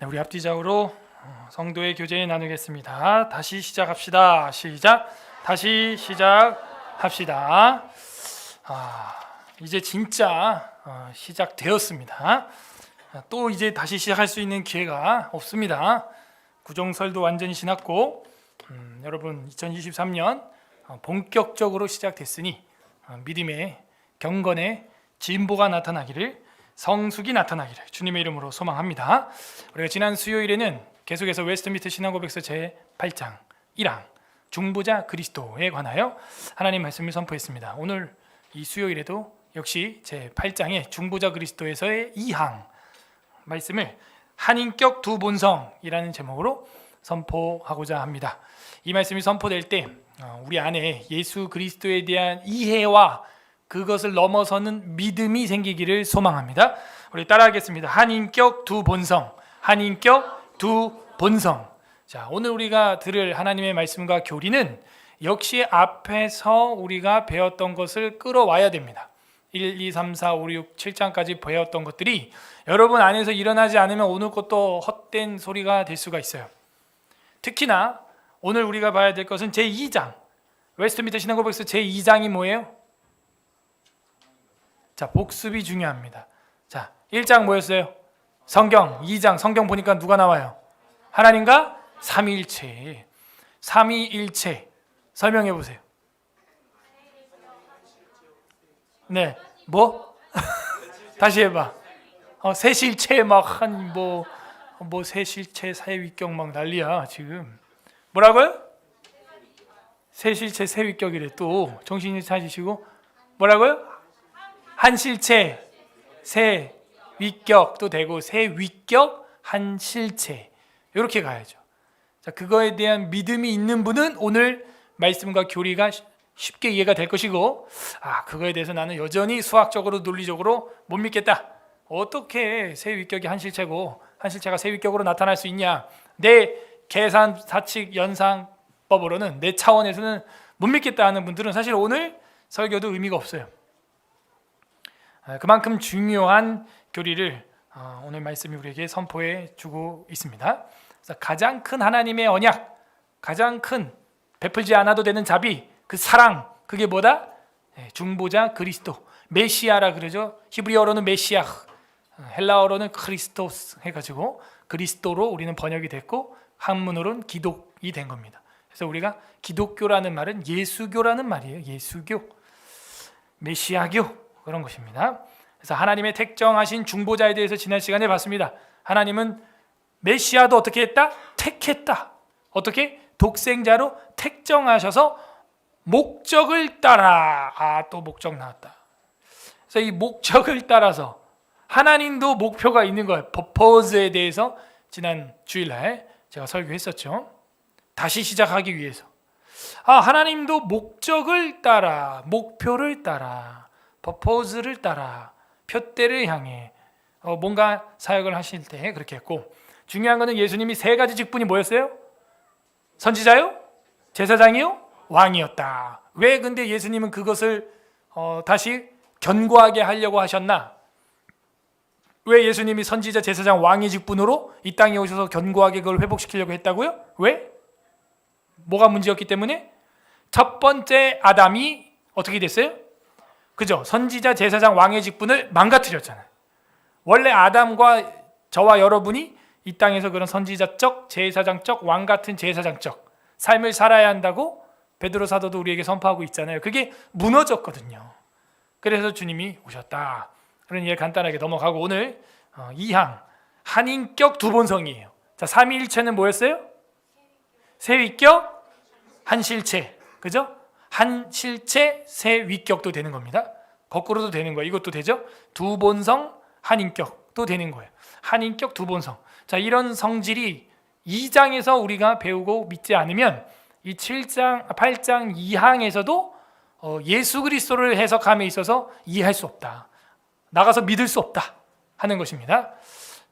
네, 우리 앞뒤적으로 성도의 교제 나누겠습니다. 다시 시작합시다. 다시 시작합시다. 이제 진짜 시작되었습니다. 또 이제 다시 시작할 수 있는 기회가 없습니다. 구정설도 완전히 지났고 여러분 2023년 본격적으로 시작됐으니 믿음의 경건의 진보가 나타나기를, 성숙이 나타나기를 주님의 이름으로 소망합니다. 우리가 지난 수요일에는 계속해서 웨스트민스터 신앙고백서 제8장 1항 중보자 그리스도에 관하여 하나님 말씀을 선포했습니다. 오늘 이 수요일에도 역시 제8장의 중보자 그리스도에서의 2항 말씀을 한인격 두 본성이라는 제목으로 선포하고자 합니다. 이 말씀이 선포될 때 우리 안에 예수 그리스도에 대한 이해와 그것을 넘어서는 믿음이 생기기를 소망합니다. 우리 따라하겠습니다. 한인격 두 본성, 한인격 두 본성. 자, 오늘 우리가 들을 하나님의 말씀과 교리는 역시 앞에서 우리가 배웠던 것을 끌어와야 됩니다. 1, 2, 3, 4, 5, 6, 7장까지 배웠던 것들이 여러분 안에서 일어나지 않으면 오늘 것도 헛된 소리가 될 수가 있어요. 특히나 오늘 우리가 봐야 될 것은 제2장, 웨스트민스터 신앙고백서 제2장이 뭐예요? 자, 복습이 중요합니다. 자, 1장 뭐였어요? 성경. 2장 성경 보니까 누가 나와요? 하나님과 삼위일체. 삼위일체 설명해 보세요. 네, 뭐? 다시 해봐. 세실체 막 한 뭐 세실체 세위격 막 난리야 지금. 뭐라고요? 세실체 세위격이래. 또 정신이 차리시고 뭐라고요? 한실체 세위격도 되고 세위격 한실체 이렇게 가야죠. 자, 그거에 대한 믿음이 있는 분은 오늘 말씀과 교리가 쉽게 이해가 될 것이고, 그거에 대해서 나는 여전히 수학적으로 논리적으로 못 믿겠다. 어떻게 세위격이 한실체고 한실체가 세위격으로 나타날 수 있냐? 내 계산 사칙 연상법으로는 내 차원에서는 못 믿겠다 하는 분들은 사실 오늘 설교도 의미가 없어요. 그만큼 중요한 교리를 오늘 말씀이 우리에게 선포해 주고 있습니다. 그래서 가장 큰 하나님의 언약, 가장 큰 베풀지 않아도 되는 자비, 그 사랑, 그게 뭐다? 중보자 그리스도, 메시아라 그러죠. 히브리어로는 메시아, 헬라어로는 크리스토스 해가지고 그리스도로 우리는 번역이 됐고 한문으로는 기독이 된 겁니다. 그래서 우리가 기독교라는 말은 예수교라는 말이에요. 예수교, 메시아교 그런 것입니다. 그래서 하나님의 택정하신 중보자에 대해서 지난 시간에 봤습니다. 하나님은 메시아도 어떻게 했다? 택했다. 어떻게? 독생자로 택정하셔서 목적을 따라. 또 목적 나왔다. 그래서 이 목적을 따라서 하나님도 목표가 있는 거예요. 퍼포즈에 대해서 지난 주일날 제가 설교했었죠. 다시 시작하기 위해서. 하나님도 목적을 따라, 목표를 따라, 퍼포즈를 따라, 표대를 향해 뭔가 사역을 하실 때 그렇게 했고, 중요한 것은 예수님이 세 가지 직분이 뭐였어요? 선지자요? 제사장이요? 왕이었다. 왜 근데 예수님은 그것을 다시 견고하게 하려고 하셨나? 왜 예수님이 선지자, 제사장, 왕의 직분으로 이 땅에 오셔서 견고하게 그걸 회복시키려고 했다고요? 왜? 뭐가 문제였기 때문에? 첫 번째 아담이 어떻게 됐어요? 그죠? 선지자, 제사장, 왕의 직분을 망가뜨렸잖아요. 원래 아담과 저와 여러분이 이 땅에서 그런 선지자적, 제사장적, 왕 같은 제사장적 삶을 살아야 한다고 베드로 사도도 우리에게 선포하고 있잖아요. 그게 무너졌거든요. 그래서 주님이 오셨다. 그런 이해 간단하게 넘어가고 오늘 2항 한인격 두 본성이에요. 자, 삼위일체는 뭐였어요? 세위격, 한실체. 그죠? 한실체, 세위격도 되는 겁니다. 거꾸로도 되는 거예요. 이것도 되죠? 두 본성, 한인격도 되는 거예요. 한인격 두 본성. 자, 이런 성질이 2장에서 우리가 배우고 믿지 않으면 이 8장 2항에서도 예수 그리스도를 해석함에 있어서 이해할 수 없다. 나가서 믿을 수 없다 하는 것입니다.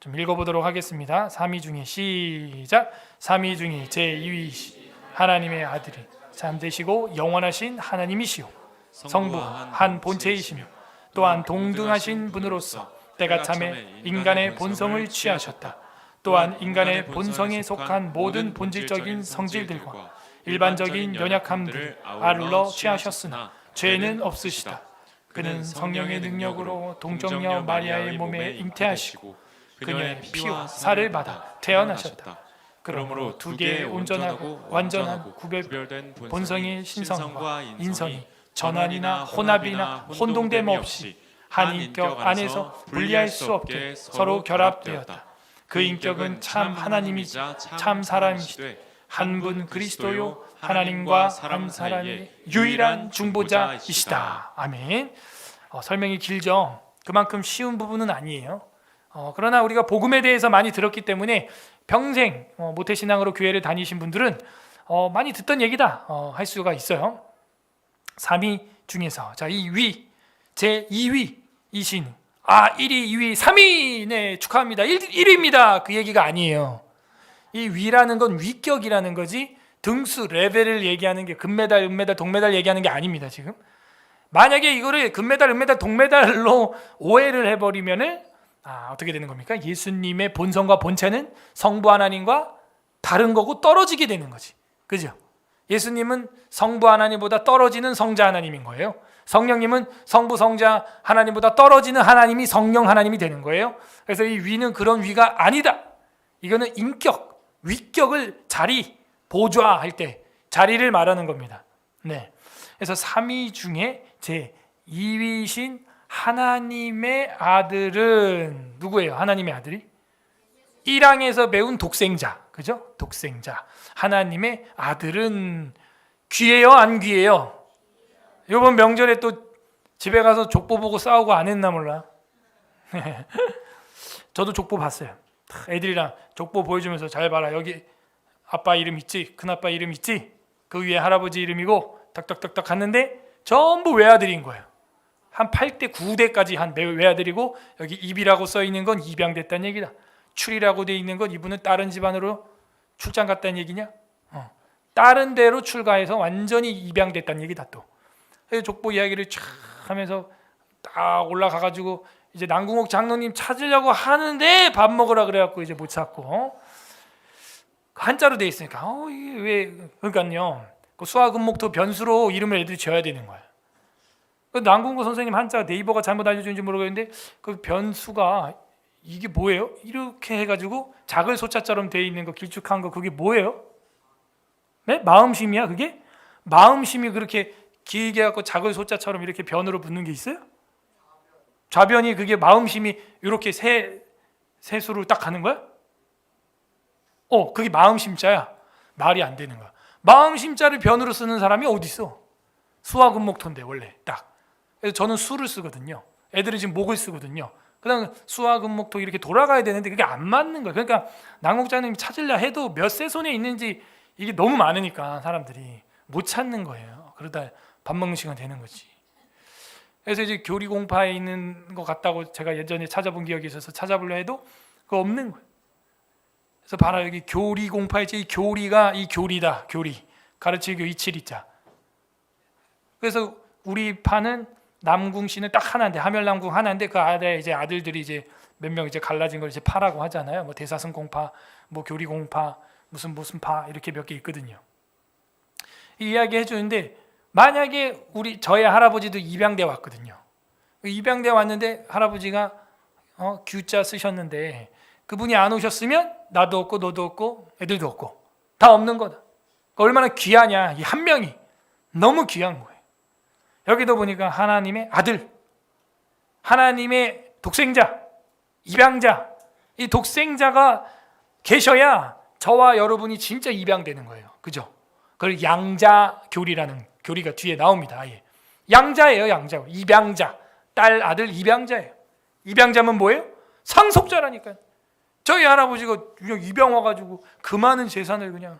좀 읽어보도록 하겠습니다. 삼위 중에 시작. 삼위 중에 제2위 하나님의 아들이 잠되시고 영원하신 하나님이시오 성부 한 본체이시며 또한 동등하신 분으로서 때가 참에 인간의 본성을 취하셨다. 또한 인간의 본성에 속한 모든 본질적인 성질들과 일반적인 연약함들을 아울러 취하셨으나 죄는 없으시다. 그는 성령의 능력으로 동정녀 마리아의 몸에 잉태하시고 그녀의 피와 살을 받아 태어나셨다. 그러므로 두 개의 온전하고 완전한 구별된 본성의 신성과 인성이 전환이나 혼합이나 혼동됨 없이 한 인격 안에서 분리할 수 없게 서로 결합되었다. 그 인격은 참 하나님이자 참 사람이시되 한 분 그리스도요 하나님과 한 사람의 유일한 중보자이시다. 아멘. 설명이 길죠. 그만큼 쉬운 부분은 아니에요. 그러나 우리가 복음에 대해서 많이 들었기 때문에 평생 모태신앙으로 교회를 다니신 분들은 많이 듣던 얘기다 할 수가 있어요. 3위 중에서 이 위, 제 2위이신 1위, 2위, 3위 네 축하합니다. 1위입니다. 그 얘기가 아니에요. 이 위라는 건 위격이라는 거지 등수, 레벨을 얘기하는 게 금메달, 은메달, 동메달 얘기하는 게 아닙니다. 지금 만약에 이거를 금메달, 은메달, 동메달로 오해를 해버리면은 어떻게 되는 겁니까? 예수님의 본성과 본체는 성부 하나님과 다른 거고 떨어지게 되는 거지. 그죠? 예수님은 성부 하나님보다 떨어지는 성자 하나님인 거예요. 성령님은 성부 성자 하나님보다 떨어지는 하나님이 성령 하나님이 되는 거예요. 그래서 이 위는 그런 위가 아니다. 이거는 인격, 위격을 자리, 보좌할 때 자리를 말하는 겁니다. 네. 그래서 3위 중에 제 2위신 하나님의 아들은 누구예요? 하나님의 아들이? 일왕에서 배운 독생자, 그죠? 독생자. 하나님의 아들은 귀해요, 안 귀해요? 이번 명절에 또 집에 가서 족보 보고 싸우고 안 했나 몰라. 저도 족보 봤어요. 애들이랑 족보 보여주면서 잘 봐라. 여기 아빠 이름 있지? 큰아빠 이름 있지? 그 위에 할아버지 이름이고 딱딱딱딱 갔는데 전부 외아들인 거예요. 한 8대, 9대까지 한 외아들이고 여기 입이라고 써 있는 건 입양됐다는 얘기다. 출이라고 돼 있는 건 이분은 다른 집안으로 출장 갔다는 얘기냐? 다른 데로 출가해서 완전히 입양됐다는 얘기다 또. 그래서 족보 이야기를 쫙 하면서 딱 올라가가지고 이제 남궁옥 장로님 찾으려고 하는데 밥 먹으라 그래갖고 이제 못 찾고 한자로 돼 있으니까 이게 왜 그러니까요. 그 수화금목토 변수로 이름을 애들이 지어야 되는 거야. 그 남궁옥 선생님 한자 네이버가 잘못 알려준지 모르겠는데 그 변수가 이게 뭐예요? 이렇게 해가지고 작을 소자처럼 돼 있는 거 길쭉한 거 그게 뭐예요? 네? 마음심이야 그게? 마음심이 그렇게 길게 갖고 작을 소자처럼 이렇게 변으로 붙는 게 있어요? 좌변이 그게 마음심이 이렇게 세수로 딱 가는 거야? 그게 마음심자야. 말이 안 되는 거야. 마음심자를 변으로 쓰는 사람이 어디 있어? 수화금목토인데 원래 딱. 그래서 저는 수를 쓰거든요. 애들은 지금 목을 쓰거든요. 그다음 수화금목토 이렇게 돌아가야 되는데 그게 안 맞는 거예요. 그러니까 남국장님이 찾으려 해도 몇 세 손에 있는지 이게 너무 많으니까 사람들이 못 찾는 거예요. 그러다 밥 먹는 시간 되는 거지. 그래서 이제 교리 공파에 있는 것 같다고 제가 예전에 찾아본 기억이 있어서 찾아보려 해도 그거 없는 거예요. 그래서 봐라 여기 교리 공파에 이 교리가 이 교리다. 교리 가르치교 이칠이자. 그래서 우리 파는 남궁씨는 딱 하나인데 하멸남궁 하나인데 그 아래 이제 아들들이 이제 몇 명 이제 갈라진 걸 이제 파라고 하잖아요. 뭐 대사승 공파, 뭐 교리 공파, 무슨 파 이렇게 몇 개 있거든요. 이 이야기 해주는데 만약에 저희 할아버지도 입양돼 왔거든요. 입양돼 왔는데 할아버지가 규자 쓰셨는데 그분이 안 오셨으면 나도 없고 너도 없고 애들도 없고 다 없는 거다. 그러니까 얼마나 귀하냐. 이 한 명이 너무 귀한 거예요. 여기도 보니까 하나님의 아들, 하나님의 독생자, 입양자. 이 독생자가 계셔야 저와 여러분이 진짜 입양되는 거예요. 그죠? 그걸 양자교리라는 교리가 뒤에 나옵니다. 아예. 양자예요, 양자. 입양자. 딸, 아들, 입양자예요. 입양자면 뭐예요? 상속자라니까요. 저희 할아버지가 그냥 입양 와가지고 그 많은 재산을 그냥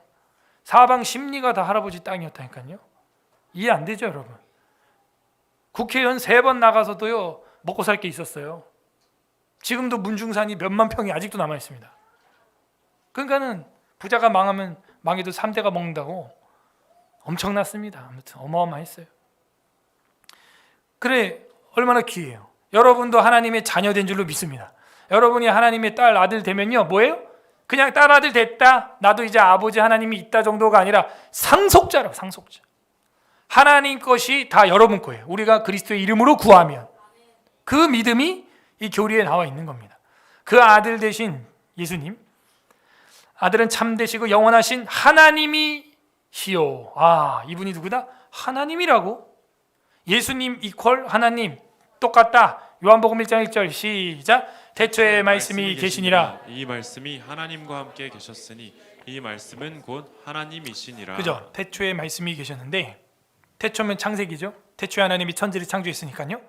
사방 십리가 다 할아버지 땅이었다니까요. 이해 안 되죠, 여러분? 국회의원 3번 나가서도요 먹고 살 게 있었어요. 지금도 문중산이 몇만 평이 아직도 남아 있습니다. 그러니까는 부자가 망하면 망해도 3대가 먹는다고 엄청났습니다. 아무튼 어마어마했어요. 그래 얼마나 귀해요. 여러분도 하나님의 자녀된 줄로 믿습니다. 여러분이 하나님의 딸, 아들 되면요 뭐예요? 그냥 딸아들 됐다, 나도 이제 아버지 하나님이 있다 정도가 아니라 상속자라고. 상속자. 하나님 것이 다 여러분 거예요. 우리가 그리스도의 이름으로 구하면. 그 믿음이 이 교리에 나와 있는 겁니다. 그 아들 되신 예수님, 아들은 참되시고 영원하신 하나님이시요. 이분이 누구다? 하나님이라고. 예수님 이퀄 하나님, 똑같다. 요한복음 1장 1절 시작. 태초에 말씀이 계시니라. 이 말씀이 하나님과 함께 계셨으니 이 말씀은 곧 하나님이시니라. 그죠? 태초에 말씀이 계셨는데, 태초면 창세기죠. 태초에 하나님이 천지를 창조했으니까요.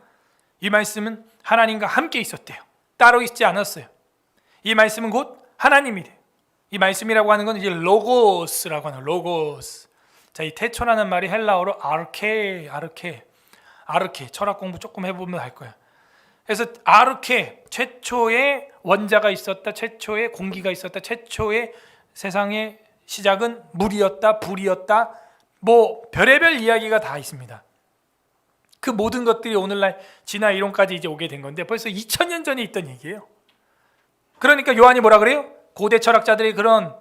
이 말씀은 하나님과 함께 있었대요. 따로 있지 않았어요. 이 말씀은 곧 하나님이 돼요. 이 말씀이라고 하는 건 이제 로고스라고 하는 로고스. 자, 이 태초라는 말이 헬라어로 아르케. 철학 공부 조금 해보면 알 거야. 그래서 아르케, 최초의 원자가 있었다, 최초의 공기가 있었다, 최초의 세상의 시작은 물이었다, 불이었다, 뭐 별의별 이야기가 다 있습니다. 그 모든 것들이 오늘날 진화 이론까지 이제 오게 된 건데 벌써 2000년 전에 있던 얘기예요. 그러니까 요한이 뭐라 그래요? 고대 철학자들의 그런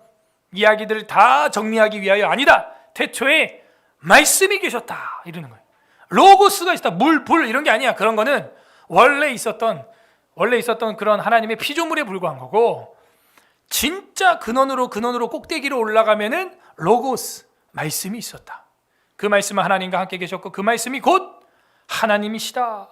이야기들을 다 정리하기 위하여 아니다. 태초에 말씀이 계셨다 이러는 거예요. 로고스가 있었다. 물, 불 이런 게 아니야. 그런 거는 원래 있었던 그런 하나님의 피조물에 불과한 거고, 진짜 근원으로 꼭대기로 올라가면은 로고스, 말씀이 있었다. 그 말씀은 하나님과 함께 계셨고 그 말씀이 곧 하나님이시다.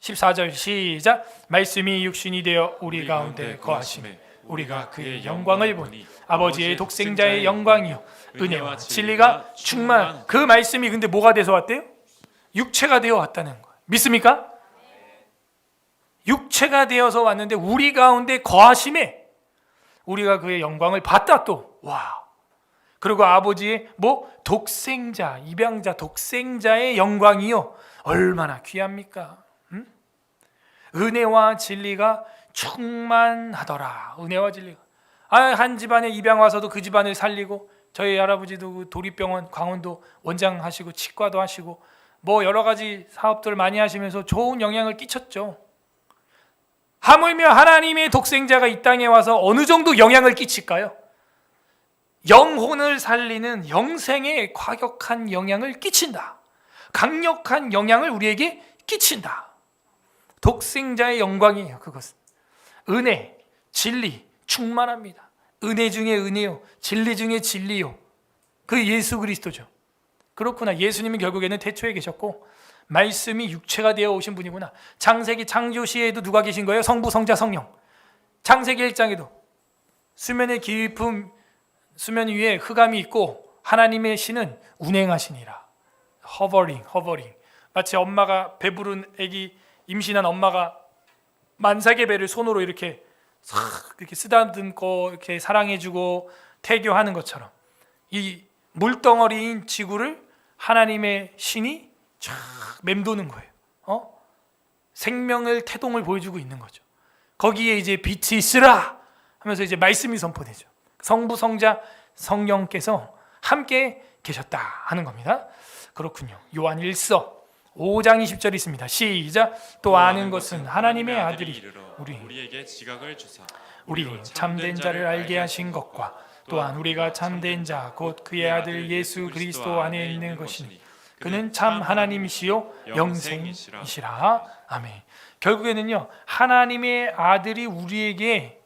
14절 시작. 말씀이 육신이 되어 우리 가운데 거하시매 우리가 그의 영광을 보니 아버지의 독생자의 영광이요 은혜와 진리가 충만. 그 말씀이 근데 뭐가 돼서 왔대요? 육체가 되어 왔다는 거예요. 믿습니까? 육체가 되어서 왔는데 우리 가운데 거하심에 우리가 그의 영광을 봤다. 또 와. 그리고 아버지의 독생자, 입양자, 독생자의 영광이요 얼마나 귀합니까? 은혜와 진리가 충만하더라. 은혜와 진리가. 한 집안에 입양 와서도 그 집안을 살리고, 저희 할아버지도 그 도립병원 강원도 원장 하시고 치과도 하시고 뭐 여러 가지 사업들 많이 하시면서 좋은 영향을 끼쳤죠. 하물며 하나님의 독생자가 이 땅에 와서 어느 정도 영향을 끼칠까요? 영혼을 살리는 영생에 과격한 영향을 끼친다. 강력한 영향을 우리에게 끼친다. 독생자의 영광이에요. 그것은 은혜, 진리 충만합니다. 은혜 중에 은혜요, 진리 중에 진리요. 그 예수 그리스도죠. 그렇구나. 예수님은 결국에는 태초에 계셨고 말씀이 육체가 되어 오신 분이구나. 창세기 창조 시에도 누가 계신 거예요? 성부, 성자, 성령. 창세기 1장에도 수면의 깊은 수면 위에 흑암이 있고 하나님의 신은 운행하시니라. 허버링. 마치 엄마가 배부른 아기, 임신한 엄마가 만삭의 배를 손으로 이렇게 쓰다듬고 이렇게 사랑해주고 태교하는 것처럼 이 물덩어리인 지구를 하나님의 신이 쫙 맴도는 거예요. 생명을 태동을 보여주고 있는 거죠. 거기에 이제 빛이 있으라 하면서 이제 말씀이 선포되죠. 성부, 성자, 성령께서 함께 계셨다 하는 겁니다. 그렇군요. 요한 1서 5장 20절이 있습니다. 시작. 또 아는 것은 하나님의 아들이 우리에게 지각을 주사 우리 참된 자를 알게 하신 것과 또한 우리가 참된 자 곧 그의 아들 예수 그리스도 안에 있는 것이니 그는 참 하나님이시요 영생이시라. 아멘. 결국에는요 하나님의 아들이 우리에게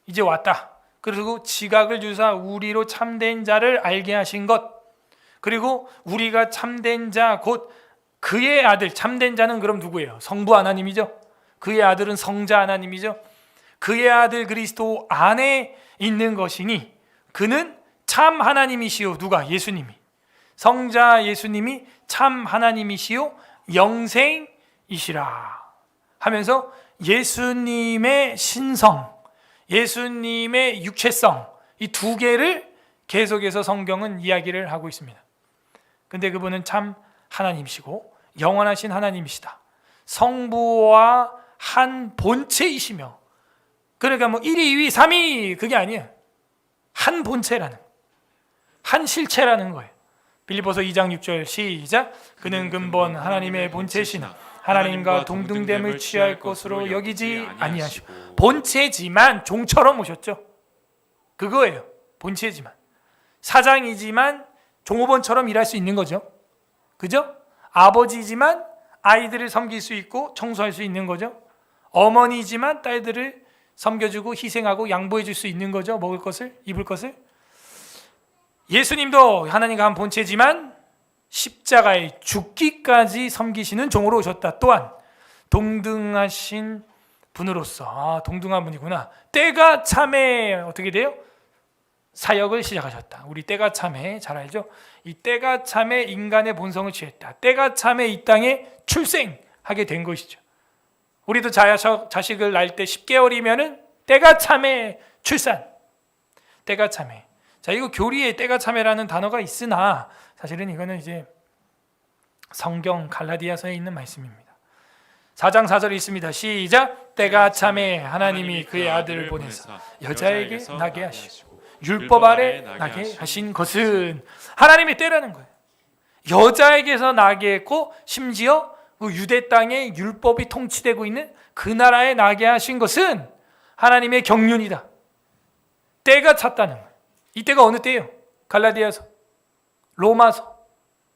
이제 왔다. 그리고 지각을 주사 우리로 참된 자를 알게 하신 것, 그리고 우리가 참된 자 곧 그의 아들, 참된 자는 그럼 누구예요? 성부 하나님이죠. 그의 아들은 성자 하나님이죠. 그의 아들 그리스도 안에 있는 것이니 그는 참 하나님이시요. 누가? 예수님이. 성자 예수님이 참 하나님이시요 영생이시라 하면서 예수님의 신성, 예수님의 육체성, 이 두 개를 계속해서 성경은 이야기를 하고 있습니다. 근데 그분은 참 하나님이시고 영원하신 하나님이시다. 성부와 한 본체이시며, 그러니까 1위, 2위, 3위 그게 아니에요. 한 본체라는, 한 실체라는 거예요. 빌립보서 2장 6절 시작. 그는 근본 하나님의 본체시나 하나님과 동등됨을 취할 것으로 여기지 아니하시고, 본체지만 종처럼 오셨죠. 그거예요. 본체지만. 사장이지만 종업원처럼 일할 수 있는 거죠. 그죠? 아버지지만 아이들을 섬길 수 있고 청소할 수 있는 거죠. 어머니지만 딸들을 섬겨주고 희생하고 양보해 줄 수 있는 거죠. 먹을 것을, 입을 것을. 예수님도 하나님과 한 본체지만 십자가에 죽기까지 섬기시는 종으로 오셨다. 또한 동등하신 분으로서, 동등한 분이구나. 때가 참에 어떻게 돼요? 사역을 시작하셨다. 우리 때가 참에 잘 알죠? 이 때가 참에 인간의 본성을 취했다. 때가 참에 이 땅에 출생하게 된 것이죠. 우리도 자식을 낳을 때 10개월이면은 때가 참에 출산. 때가 참에. 자, 이거 교리에 때가 참에라는 단어가 있으나 사실은 이거는 이제 성경 갈라디아서에 있는 말씀입니다. 4장 4절에 있습니다. 시작. 때가 참에 하나님이 그의 아들을 보내사 여자에게 나게 하시고 율법 아래 나게 하신 것은 하나님의 때라는 거예요. 여자에게서 나게 했고 심지어 그 유대 땅에 율법이 통치되고 있는 그 나라에 나게 하신 것은 하나님의 경륜이다. 때가 찼다는 거예요. 이 때가 어느 때예요? 갈라디아서, 로마서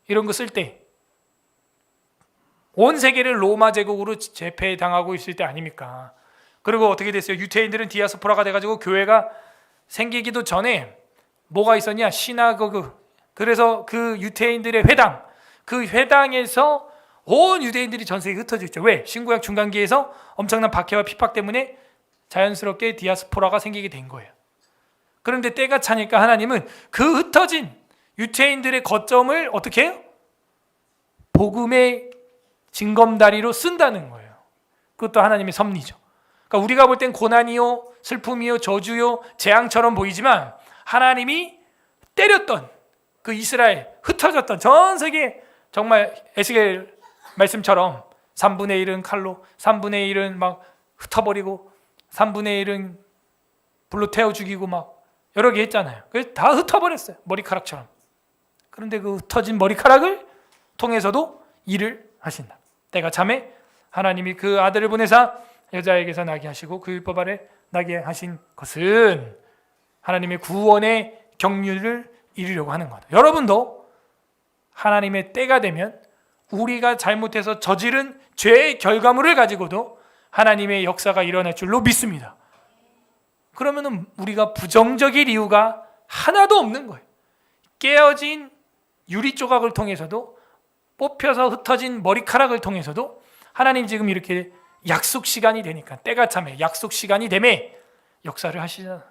이런 거 쓸 때. 온 세계를 로마 제국으로 제패당하고 있을 때 아닙니까? 그리고 어떻게 됐어요? 유태인들은 디아스포라가 돼가지고 교회가 생기기도 전에 뭐가 있었냐? 시나고그. 그래서 그 유태인들의 회당, 그 회당에서 온 유대인들이 전 세계에 흩어져 있죠. 왜? 신구약 중간기에서 엄청난 박해와 핍박 때문에 자연스럽게 디아스포라가 생기게 된 거예요. 그런데 때가 차니까 하나님은 그 흩어진 유태인들의 거점을 어떻게 해요? 복음의 징검다리로 쓴다는 거예요. 그것도 하나님의 섭리죠. 그러니까 우리가 볼 땐 고난이요, 슬픔이요, 저주요, 재앙처럼 보이지만 하나님이 때렸던 그 이스라엘, 흩어졌던 전 세계, 정말 에스겔 말씀처럼 3분의 1은 칼로, 3분의 1은 막 흩어버리고 3분의 1은 불로 태워 죽이고 막 여러 개 했잖아요. 그래서 다 흩어버렸어요. 머리카락처럼. 그런데 그 흩어진 머리카락을 통해서도 일을 하신다. 때가 참에 하나님이 그 아들을 보내사 여자에게서 나게 하시고 그 율법 아래 나게 하신 것은 하나님의 구원의 경륜을 이루려고 하는 거다. 여러분도 하나님의 때가 되면 우리가 잘못해서 저지른 죄의 결과물을 가지고도 하나님의 역사가 일어날 줄로 믿습니다. 그러면 우리가 부정적일 이유가 하나도 없는 거예요. 깨어진 유리 조각을 통해서도, 뽑혀서 흩어진 머리카락을 통해서도 하나님 지금 이렇게 약속 시간이 되니까, 때가 참에 약속 시간이 되매 역사를 하시잖아.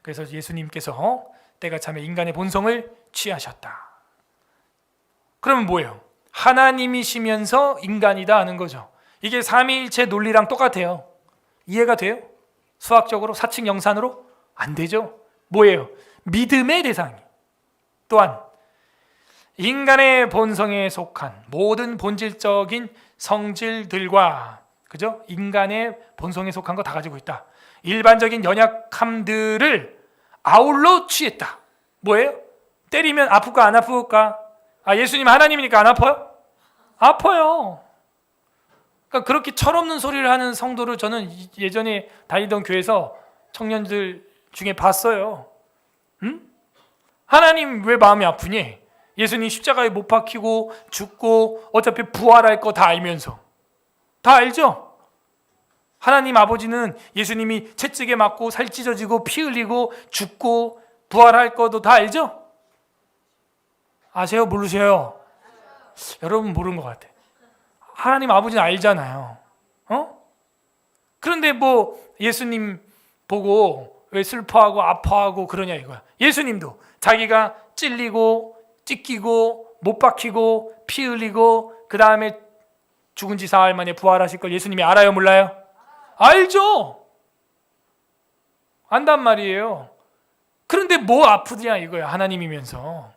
그래서 예수님께서 때가 참에 인간의 본성을 취하셨다. 그러면 뭐예요? 하나님이시면서 인간이다 하는 거죠. 이게 삼위일체 논리랑 똑같아요. 이해가 돼요? 수학적으로, 사칙 영산으로? 안 되죠. 뭐예요? 믿음의 대상이. 또한 인간의 본성에 속한 모든 본질적인 성질들과, 그죠? 인간의 본성에 속한 거 다 가지고 있다. 일반적인 연약함들을 아울러 취했다. 뭐예요? 때리면 아플까 안 아플까? 예수님 하나님이니까 안 아파요? 아파요. 그러니까 그렇게 철없는 소리를 하는 성도를 저는 예전에 다니던 교회에서 청년들 중에 봤어요. 응? 하나님 왜 마음이 아프니? 예수님 십자가에 못 박히고 죽고 어차피 부활할 거 다 알면서. 다 알죠? 하나님 아버지는 예수님이 채찍에 맞고 살 찢어지고 피 흘리고 죽고 부활할 거도 다 알죠? 아세요? 모르세요? 여러분 모르는 것 같아. 하나님 아버지는 알잖아요. 그런데 뭐 예수님 보고 왜 슬퍼하고 아파하고 그러냐 이거야. 예수님도 자기가 찔리고 찢기고 못 박히고 피 흘리고 그 다음에 죽은 지 사흘 만에 부활하실 걸 예수님이 알아요? 몰라요? 알죠. 안단 말이에요. 그런데 뭐 아프냐 이거야. 하나님이면서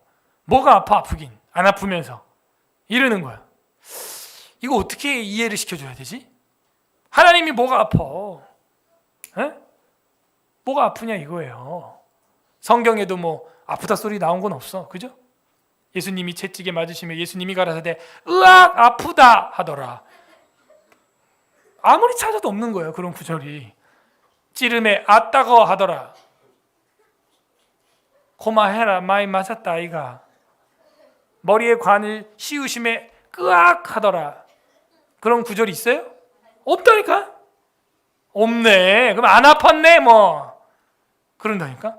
뭐가 아프긴 안 아프면서 이러는 거야. 이거 어떻게 이해를 시켜줘야 되지? 하나님이 뭐가 아파? 에? 뭐가 아프냐 이거예요. 성경에도 뭐 아프다 소리 나온 건 없어. 그죠? 예수님이 채찍에 맞으시면 예수님이 가라사대 으악 아프다 하더라. 아무리 찾아도 없는 거예요. 그런 구절이. 찌름에 아 따거 하더라. 고마해라 많이 맞았다 아이가. 머리에 관을 씌우심에 끄악 하더라. 그런 구절이 있어요? 없다니까? 없네. 그럼 안 아팠네 뭐. 그런다니까?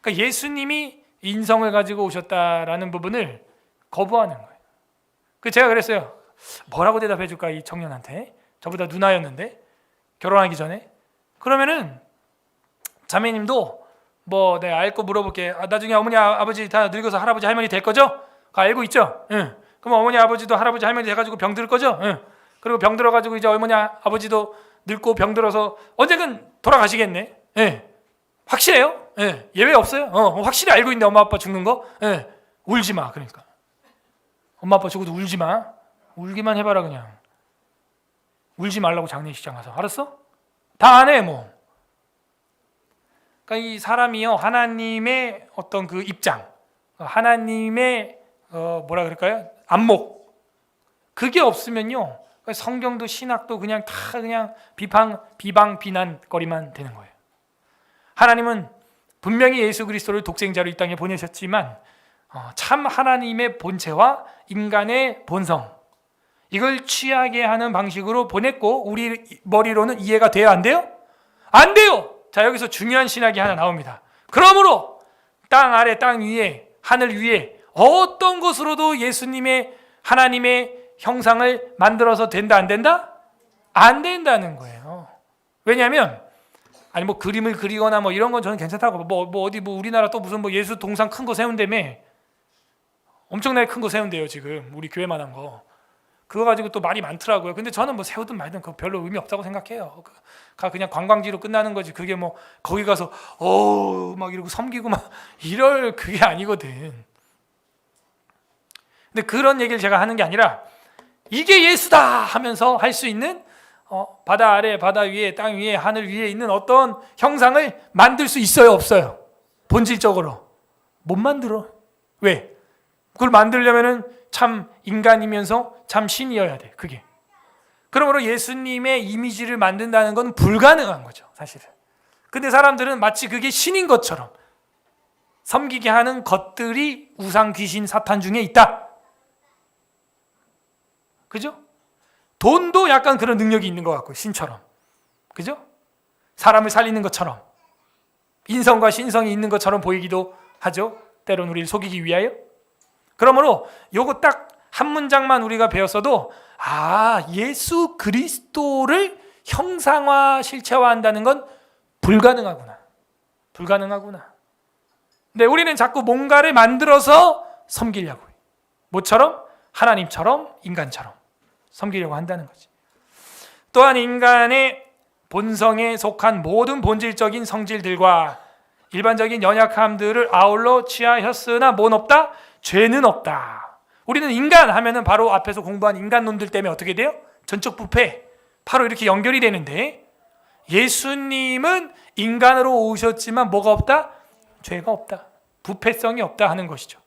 그러니까 예수님이 인성을 가지고 오셨다라는 부분을 거부하는 거예요. 그 제가 그랬어요. 뭐라고 대답해 줄까 이 청년한테? 저보다 누나였는데 결혼하기 전에. 그러면은 자매님도 뭐 내가 알고 물어볼게. 나중에 어머니 아버지 다 늙어서 할아버지 할머니 될 거죠? 그거 알고 있죠? 응. 그럼 어머니 아버지도 할아버지 할머니 돼가지고 병들 거죠? 응. 그리고 병 들어가지고 이제 어머니 아버지도 늙고 병 들어서 언젠간 돌아가시겠네. 예. 확실해요? 예. 예외 없어요? 확실히 알고 있는데 엄마 아빠 죽는 거? 예. 울지 마. 그러니까 엄마 아빠 죽어도 울지 마. 울기만 해봐라 그냥. 울지 말라고 장례식장 가서. 알았어? 다 안 해 뭐. 그러니까 이 사람이요 하나님의 어떤 그 입장, 하나님의 뭐라 그럴까요? 안목. 그게 없으면요 성경도 신학도 그냥 다 그냥 비방 비난거리만 되는 거예요. 하나님은 분명히 예수 그리스도를 독생자로 이 땅에 보내셨지만 참 하나님의 본체와 인간의 본성 이걸 취하게 하는 방식으로 보냈고 우리 머리로는 이해가 돼요? 안 돼요? 안 돼요. 자 여기서 중요한 신학이 하나 나옵니다. 그러므로 땅 아래 땅 위에 하늘 위에 어떤 것으로도 예수님의 하나님의 형상을 만들어서 된다 안 된다? 안 된다는 거예요. 왜냐하면 아니 뭐 그림을 그리거나 뭐 이런 건 저는 괜찮다고 뭐 어디 뭐 우리나라 또 무슨 뭐 예수 동상 큰 거 세운다며 엄청나게 큰 거 세운대요 지금 우리 교회만한 거 그거 가지고 또 말이 많더라고요. 근데 저는 뭐 세우든 말든 그거 별로 의미 없다고 생각해요. 그냥 관광지로 끝나는 거지 그게 뭐 거기 가서 막 이러고 섬기고 막 이럴 그게 아니거든. 근데 그런 얘기를 제가 하는 게 아니라 이게 예수다 하면서 할 수 있는 바다 아래 바다 위에 땅 위에 하늘 위에 있는 어떤 형상을 만들 수 있어요 없어요? 본질적으로 못 만들어. 왜? 그걸 만들려면은 참 인간이면서 참 신이어야 돼. 그게. 그러므로 예수님의 이미지를 만든다는 건 불가능한 거죠 사실은. 근데 사람들은 마치 그게 신인 것처럼 섬기게 하는 것들이 우상 귀신 사탄 중에 있다. 그죠? 돈도 약간 그런 능력이 있는 것 같고 신처럼. 그죠? 사람을 살리는 것처럼 인성과 신성이 있는 것처럼 보이기도 하죠. 때론 우리를 속이기 위하여. 그러므로 요거 딱 한 문장만 우리가 배웠어도 예수 그리스도를 형상화 실체화한다는 건 불가능하구나. 근데 우리는 자꾸 뭔가를 만들어서 섬기려고 해요. 뭐처럼? 하나님처럼 인간처럼 섬기려고 한다는 거지. 또한 인간의 본성에 속한 모든 본질적인 성질들과 일반적인 연약함들을 아울러 취하였으나 뭔 없다? 죄는 없다. 우리는 인간 하면은 바로 앞에서 공부한 인간론들 때문에 어떻게 돼요? 전적 부패. 바로 이렇게 연결이 되는데 예수님은 인간으로 오셨지만 뭐가 없다? 죄가 없다. 부패성이 없다 하는 것이죠.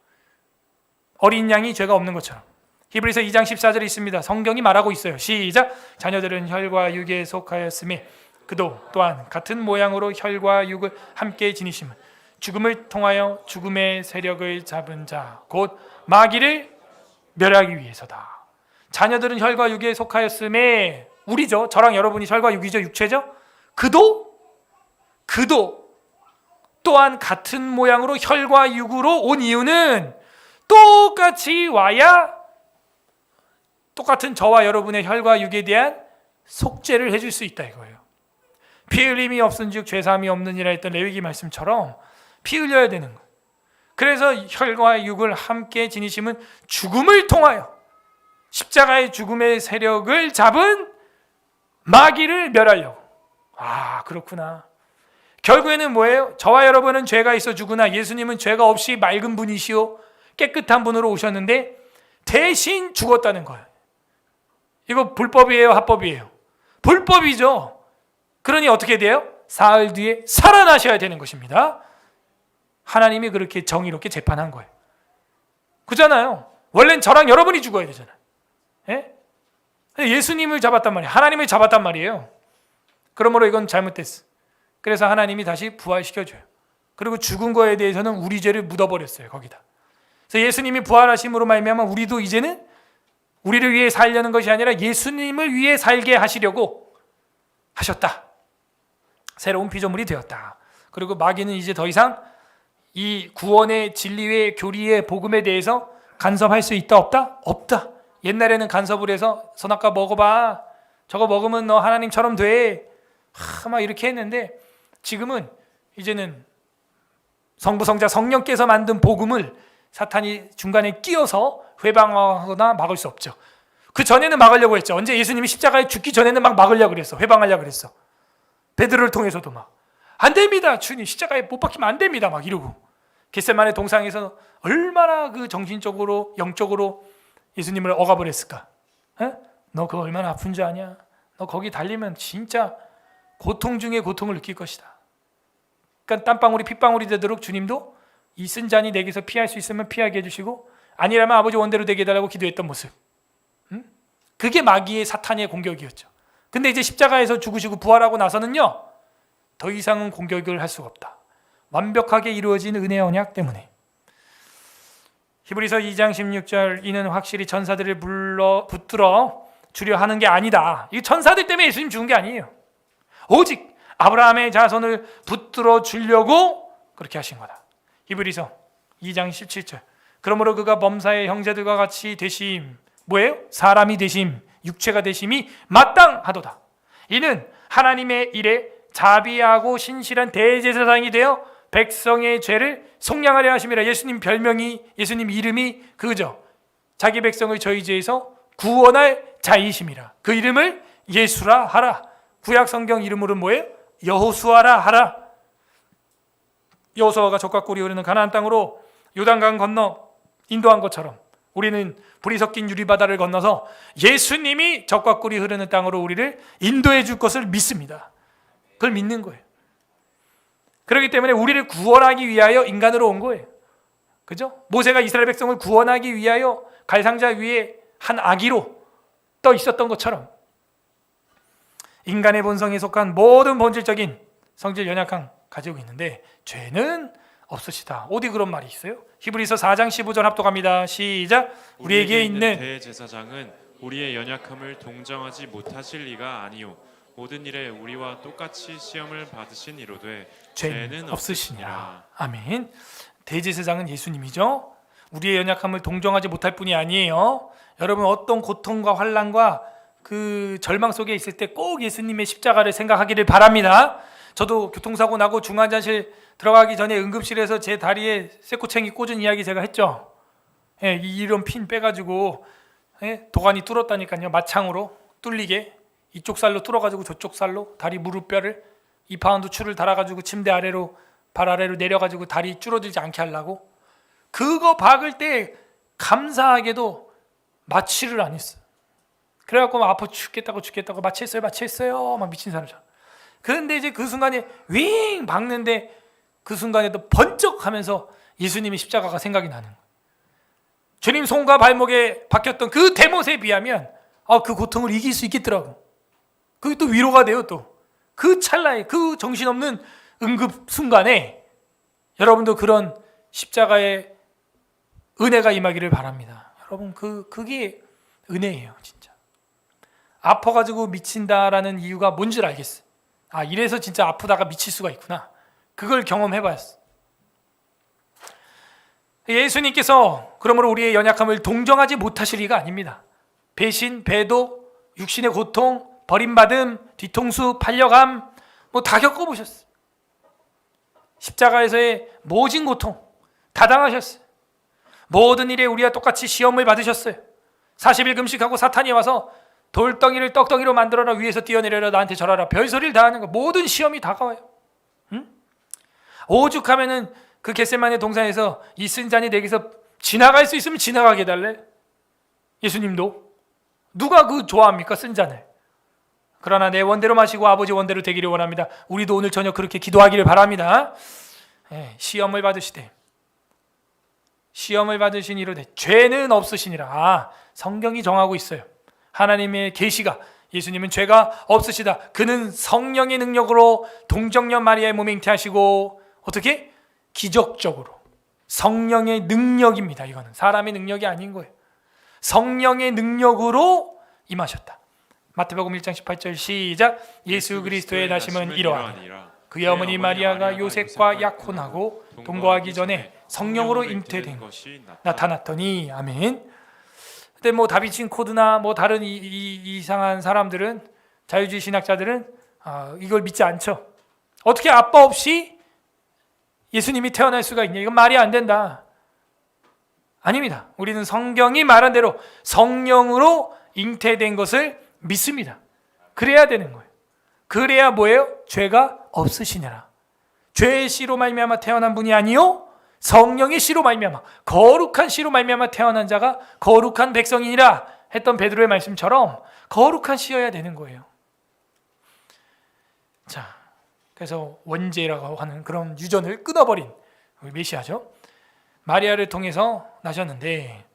어린 양이 죄가 없는 것처럼. 히브리서 2장 14절에 있습니다. 성경이 말하고 있어요. 시작. 자녀들은 혈과 육에 속하였으며 그도 또한 같은 모양으로 혈과 육을 함께 지니심은 죽음을 통하여 죽음의 세력을 잡은 자 곧 마귀를 멸하기 위해서다. 자녀들은 혈과 육에 속하였음에 우리죠. 저랑 여러분이 혈과 육이죠. 육체죠. 그도 또한 같은 모양으로 혈과 육으로 온 이유는 똑같이 와야 똑같은 저와 여러분의 혈과 육에 대한 속죄를 해줄 수 있다 이거예요. 피 흘림이 없은즉 죄사함이 없느니라 했던 레위기 말씀처럼 피 흘려야 되는 거예요. 그래서 혈과 육을 함께 지니심은 죽음을 통하여 십자가의 죽음의 세력을 잡은 마귀를 멸하려고. 그렇구나. 결국에는 뭐예요? 저와 여러분은 죄가 있어 죽으나 예수님은 죄가 없이 맑은 분이시오 깨끗한 분으로 오셨는데 대신 죽었다는 거예요. 이거 불법이에요? 합법이에요? 불법이죠. 그러니 어떻게 돼요? 사흘 뒤에 살아나셔야 되는 것입니다. 하나님이 그렇게 정의롭게 재판한 거예요. 그잖아요. 원래는 저랑 여러분이 죽어야 되잖아요. 예? 예수님을 잡았단 말이에요. 하나님을 잡았단 말이에요. 그러므로 이건 잘못됐어. 그래서 하나님이 다시 부활시켜줘요. 그리고 죽은 거에 대해서는 우리 죄를 묻어버렸어요. 거기다. 그래서 예수님이 부활하심으로 말미암아 우리도 이제는 우리를 위해 살려는 것이 아니라 예수님을 위해 살게 하시려고 하셨다. 새로운 피조물이 되었다. 그리고 마귀는 이제 더 이상 이 구원의 진리의 교리의 복음에 대해서 간섭할 수 있다 없다? 없다. 옛날에는 간섭을 해서 선악과 먹어봐. 저거 먹으면 너 하나님처럼 돼. 막 이렇게 했는데 지금은 이제는 성부 성자 성령께서 만든 복음을 사탄이 중간에 끼어서 회방하거나 막을 수 없죠. 그 전에는 막으려고 했죠. 언제 예수님이 십자가에 죽기 전에는 막 막으려고 그랬어. 회방하려고 그랬어. 베드로를 통해서도 막 안 됩니다. 주님 십자가에 못 박히면 안 됩니다. 막 이러고 겟세마네 동상에서 얼마나 그 정신적으로 영적으로 예수님을 억압을 했을까? 에? 너 그거 얼마나 아픈 줄 아냐? 너 거기 달리면 진짜 고통 중에 고통을 느낄 것이다. 그러니까 땀방울이 핏방울이 되도록 주님도 이 쓴 잔이 내게서 피할 수 있으면 피하게 해주시고 아니라면 아버지 원대로 되게 해달라고 기도했던 모습. 그게 마귀의 사탄의 공격이었죠. 근데 이제 십자가에서 죽으시고 부활하고 나서는요 더 이상은 공격을 할 수가 없다. 완벽하게 이루어진 은혜의 언약 때문에. 히브리서 2장 16절 이는 확실히 천사들을 붙들어 주려 하는 게 아니다. 이 천사들 때문에 예수님 죽은 게 아니에요. 오직 아브라함의 자손을 붙들어 주려고 그렇게 하신 거다. 히브리서 2장 17절 그러므로 그가 범사의 형제들과 같이 되심 뭐예요? 사람이 되심 육체가 되심이 마땅하도다. 이는 하나님의 일에 자비하고 신실한 대제사장이 되어 백성의 죄를 속량하려 하심이라. 예수님 별명이 예수님 이름이 그거죠. 자기 백성을 저희 죄에서 구원할 자이심이라. 그 이름을 예수라 하라. 구약 성경 이름으로는 뭐예요? 여호수아라 하라. 여호수아가 적과 꿀이 흐르는 가나안 땅으로 요단강 건너 인도한 것처럼 우리는 불이 섞인 유리바다를 건너서 예수님이 적과 꿀이 흐르는 땅으로 우리를 인도해 줄 것을 믿습니다. 그걸 믿는 거예요. 그렇기 때문에 우리를 구원하기 위하여 인간으로 온 거예요. 그죠? 모세가 이스라엘 백성을 구원하기 위하여 갈상자 위에 한 아기로 떠 있었던 것처럼 인간의 본성에 속한 모든 본질적인 성질 연약함 가지고 있는데 죄는 없으시다. 어디 그런 말이 있어요? 히브리서 4장 15절 합독합니다. 시작. 우리에게 있는 대제사장은 우리의 연약함을 동정하지 못하실 리가 아니요 모든 일에 우리와 똑같이 시험을 받으신 이로되 죄는 없으시니라. 아멘. 대제사장은 예수님이죠. 우리의 연약함을 동정하지 못할 뿐이 아니에요. 여러분 어떤 고통과 환난과 그 절망 속에 있을 때 꼭 예수님의 십자가를 생각하기를 바랍니다. 저도 교통사고 나고 중환자실 들어가기 전에 응급실에서 제 다리에 쇠꼬챙이 꽂은 이야기 제가 했죠. 예, 이런 핀 빼가지고 도관이 뚫었다니까요. 마창으로 뚫리게 이쪽 살로 뚫어가지고 저쪽 살로 다리 무릎뼈를 2파운드 줄을 달아가지고 침대 아래로 발 아래로 내려가지고 다리 줄어들지 않게 하려고 그거 박을 때 감사하게도 마취를 안 했어요. 그래갖고 막 아파 죽겠다고 마취했어요 막 미친 사람처럼. 그런데 이제 그 순간에 윙 박는데 그 순간에도 번쩍하면서 예수님의 십자가가 생각이 나는 거예요. 주님 손과 발목에 박혔던 그 대못에 비하면 그 고통을 이길 수 있겠더라고. 그게 또 위로가 돼요. 또 그 찰나에 그 정신없는 응급 순간에 여러분도 그런 십자가의 은혜가 임하기를 바랍니다. 여러분 그게 은혜예요. 진짜 아파가지고 미친다라는 이유가 뭔 줄 알겠어요. 이래서 진짜 아프다가 미칠 수가 있구나. 그걸 경험해봤어. 예수님께서 그러므로 우리의 연약함을 동정하지 못하실 리가 아닙니다. 배신, 배도, 육신의 고통, 버림받음, 뒤통수, 팔려감 다 겪어보셨어요. 십자가에서의 모진 고통 다 당하셨어요. 모든 일에 우리와 똑같이 시험을 받으셨어요. 40일 금식하고 사탄이 와서 돌덩이를 떡덩이로 만들어라 위에서 뛰어내려라 나한테 절하라 별소리를 다 하는 거 모든 시험이 다가와요. 오죽하면은 그 겟세마네 동산에서 이 쓴 잔이 내게서 지나갈 수 있으면 지나가게 해달래. 예수님도 누가 그 좋아합니까 쓴 잔을. 그러나 내 원대로 마시고 아버지 원대로 되기를 원합니다. 우리도 오늘 저녁 그렇게 기도하기를 바랍니다. 시험을 받으시되 시험을 받으신 이로되 죄는 없으시니라. 성경이 정하고 있어요. 하나님의 계시가 예수님은 죄가 없으시다. 그는 성령의 능력으로 동정녀 마리아의 몸에 잉태하시고 어떻게? 기적적으로 성령의 능력입니다. 이거는 사람의 능력이 아닌 거예요. 성령의 능력으로 임하셨다. 마태복음 1장 18절 시작. 예수 그리스도의 나심은 이러하니라. 그의 어머니 마리아가 요셉과 약혼하고 동거하기 전에 성령으로 잉태된 것이 나타났더니. 아멘. 근데 뭐 다비친 코드나 뭐 다른 이상한 사람들은, 자유주의 신학자들은 이걸 믿지 않죠. 어떻게 아빠 없이 예수님이 태어날 수가 있냐? 이건 말이 안 된다. 아닙니다. 우리는 성경이 말한 대로 성령으로 잉태된 것을 믿습니다. 그래야 되는 거예요. 그래야 뭐예요? 죄가 없으시니라. 죄의 씨로 말미암아 태어난 분이 아니요 성령의 씨로 말미암아, 거룩한 씨로 말미암아 태어난 자가 거룩한 백성이니라 했던 베드로의 말씀처럼 거룩한 씨여야 되는 거예요. 자, 그래서 원죄라고 하는 그런 유전을 끊어버린 메시아죠. 마리아를 통해서 나셨는데,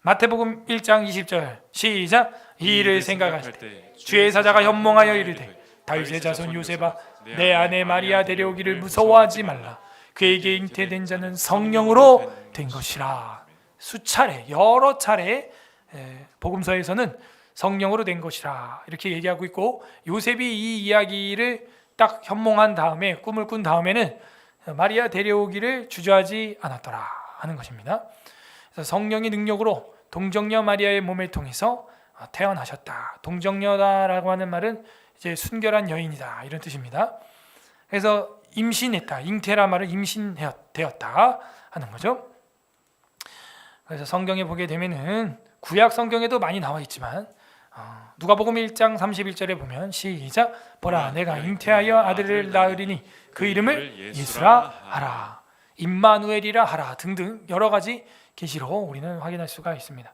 마태복음 1장 20절 시작. 이 일을 생각하실 때 주의 사자가 현몽하여 이르되 다윗의 자손 요셉아, 내 아내 마리아 데려오기를 무서워하지 말라. 그에게 잉태된 자는 성령으로 된 것이라. 수차례, 여러 차례 복음서에서는 성령으로 된 것이라 이렇게 얘기하고 있고, 요셉이 이 이야기를 딱 현몽한 다음에, 꿈을 꾼 다음에는 마리아 데려오기를 주저하지 않았더라 하는 것입니다. 그래서 성령의 능력으로 동정녀 마리아의 몸을 통해서 태어나셨다. 동정녀다라고 하는 말은 이제 순결한 여인이다 이런 뜻입니다. 그래서 임신했다. 잉태라 말은 임신되었다 하는 거죠. 그래서 성경에 보게 되면은 구약 성경에도 많이 나와 있지만 누가복음 1장 31절에 보면 시작. 보라, 내가 잉태하여 아들을 낳으리니 그 이름을 예수라 하라, 임마누엘이라 하라 등등 여러 가지 계시로 우리는 확인할 수가 있습니다.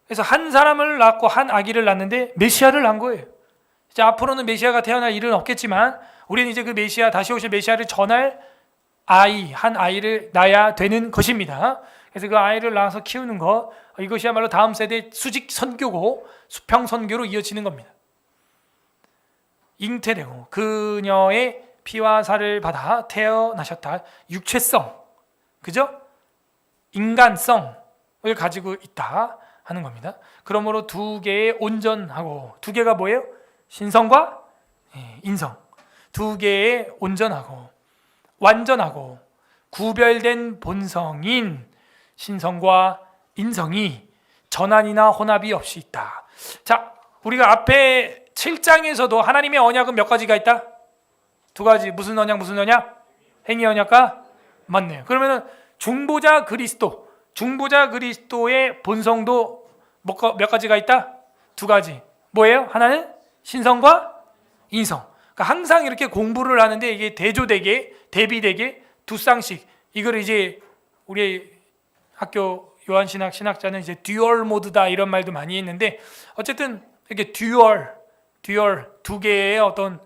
그래서 한 사람을 낳고 한 아기를 낳는데 메시아를 낳은 거예요. 이제 앞으로는 메시아가 태어날 일은 없겠지만 우리는 이제 그 메시아, 다시 오실 메시아를 전할 한 아이를 낳아야 되는 것입니다. 그래서 그 아이를 낳아서 키우는 것, 이것이야말로 다음 세대 수직 선교고 수평 선교로 이어지는 겁니다. 잉태되고 그녀의 피와 살을 받아 태어나셨다. 육체성, 그죠? 인간성을 가지고 있다 하는 겁니다. 그러므로 두 개의 온전하고, 두 개가 뭐예요? 신성과 인성. 두 개의 온전하고 완전하고 구별된 본성인 신성과 인성이 전환이나 혼합이 없이 있다. 자, 우리가 앞에 7장에서도 하나님의 언약은 몇 가지가 있다? 두 가지. 무슨 언약, 무슨 언약? 행위 언약과? 맞네요. 그러면은 중보자 그리스도의 본성도 몇 가지가 있다? 두 가지. 뭐예요? 하나는 신성과 인성. 그러니까 항상 이렇게 공부를 하는데 이게 대조되게, 대비되게 두 쌍씩, 이걸 이제 우리 학교 요한신학 신학자는 이제 듀얼 모드다 이런 말도 많이 했는데, 어쨌든 이렇게 듀얼 두 개의 어떤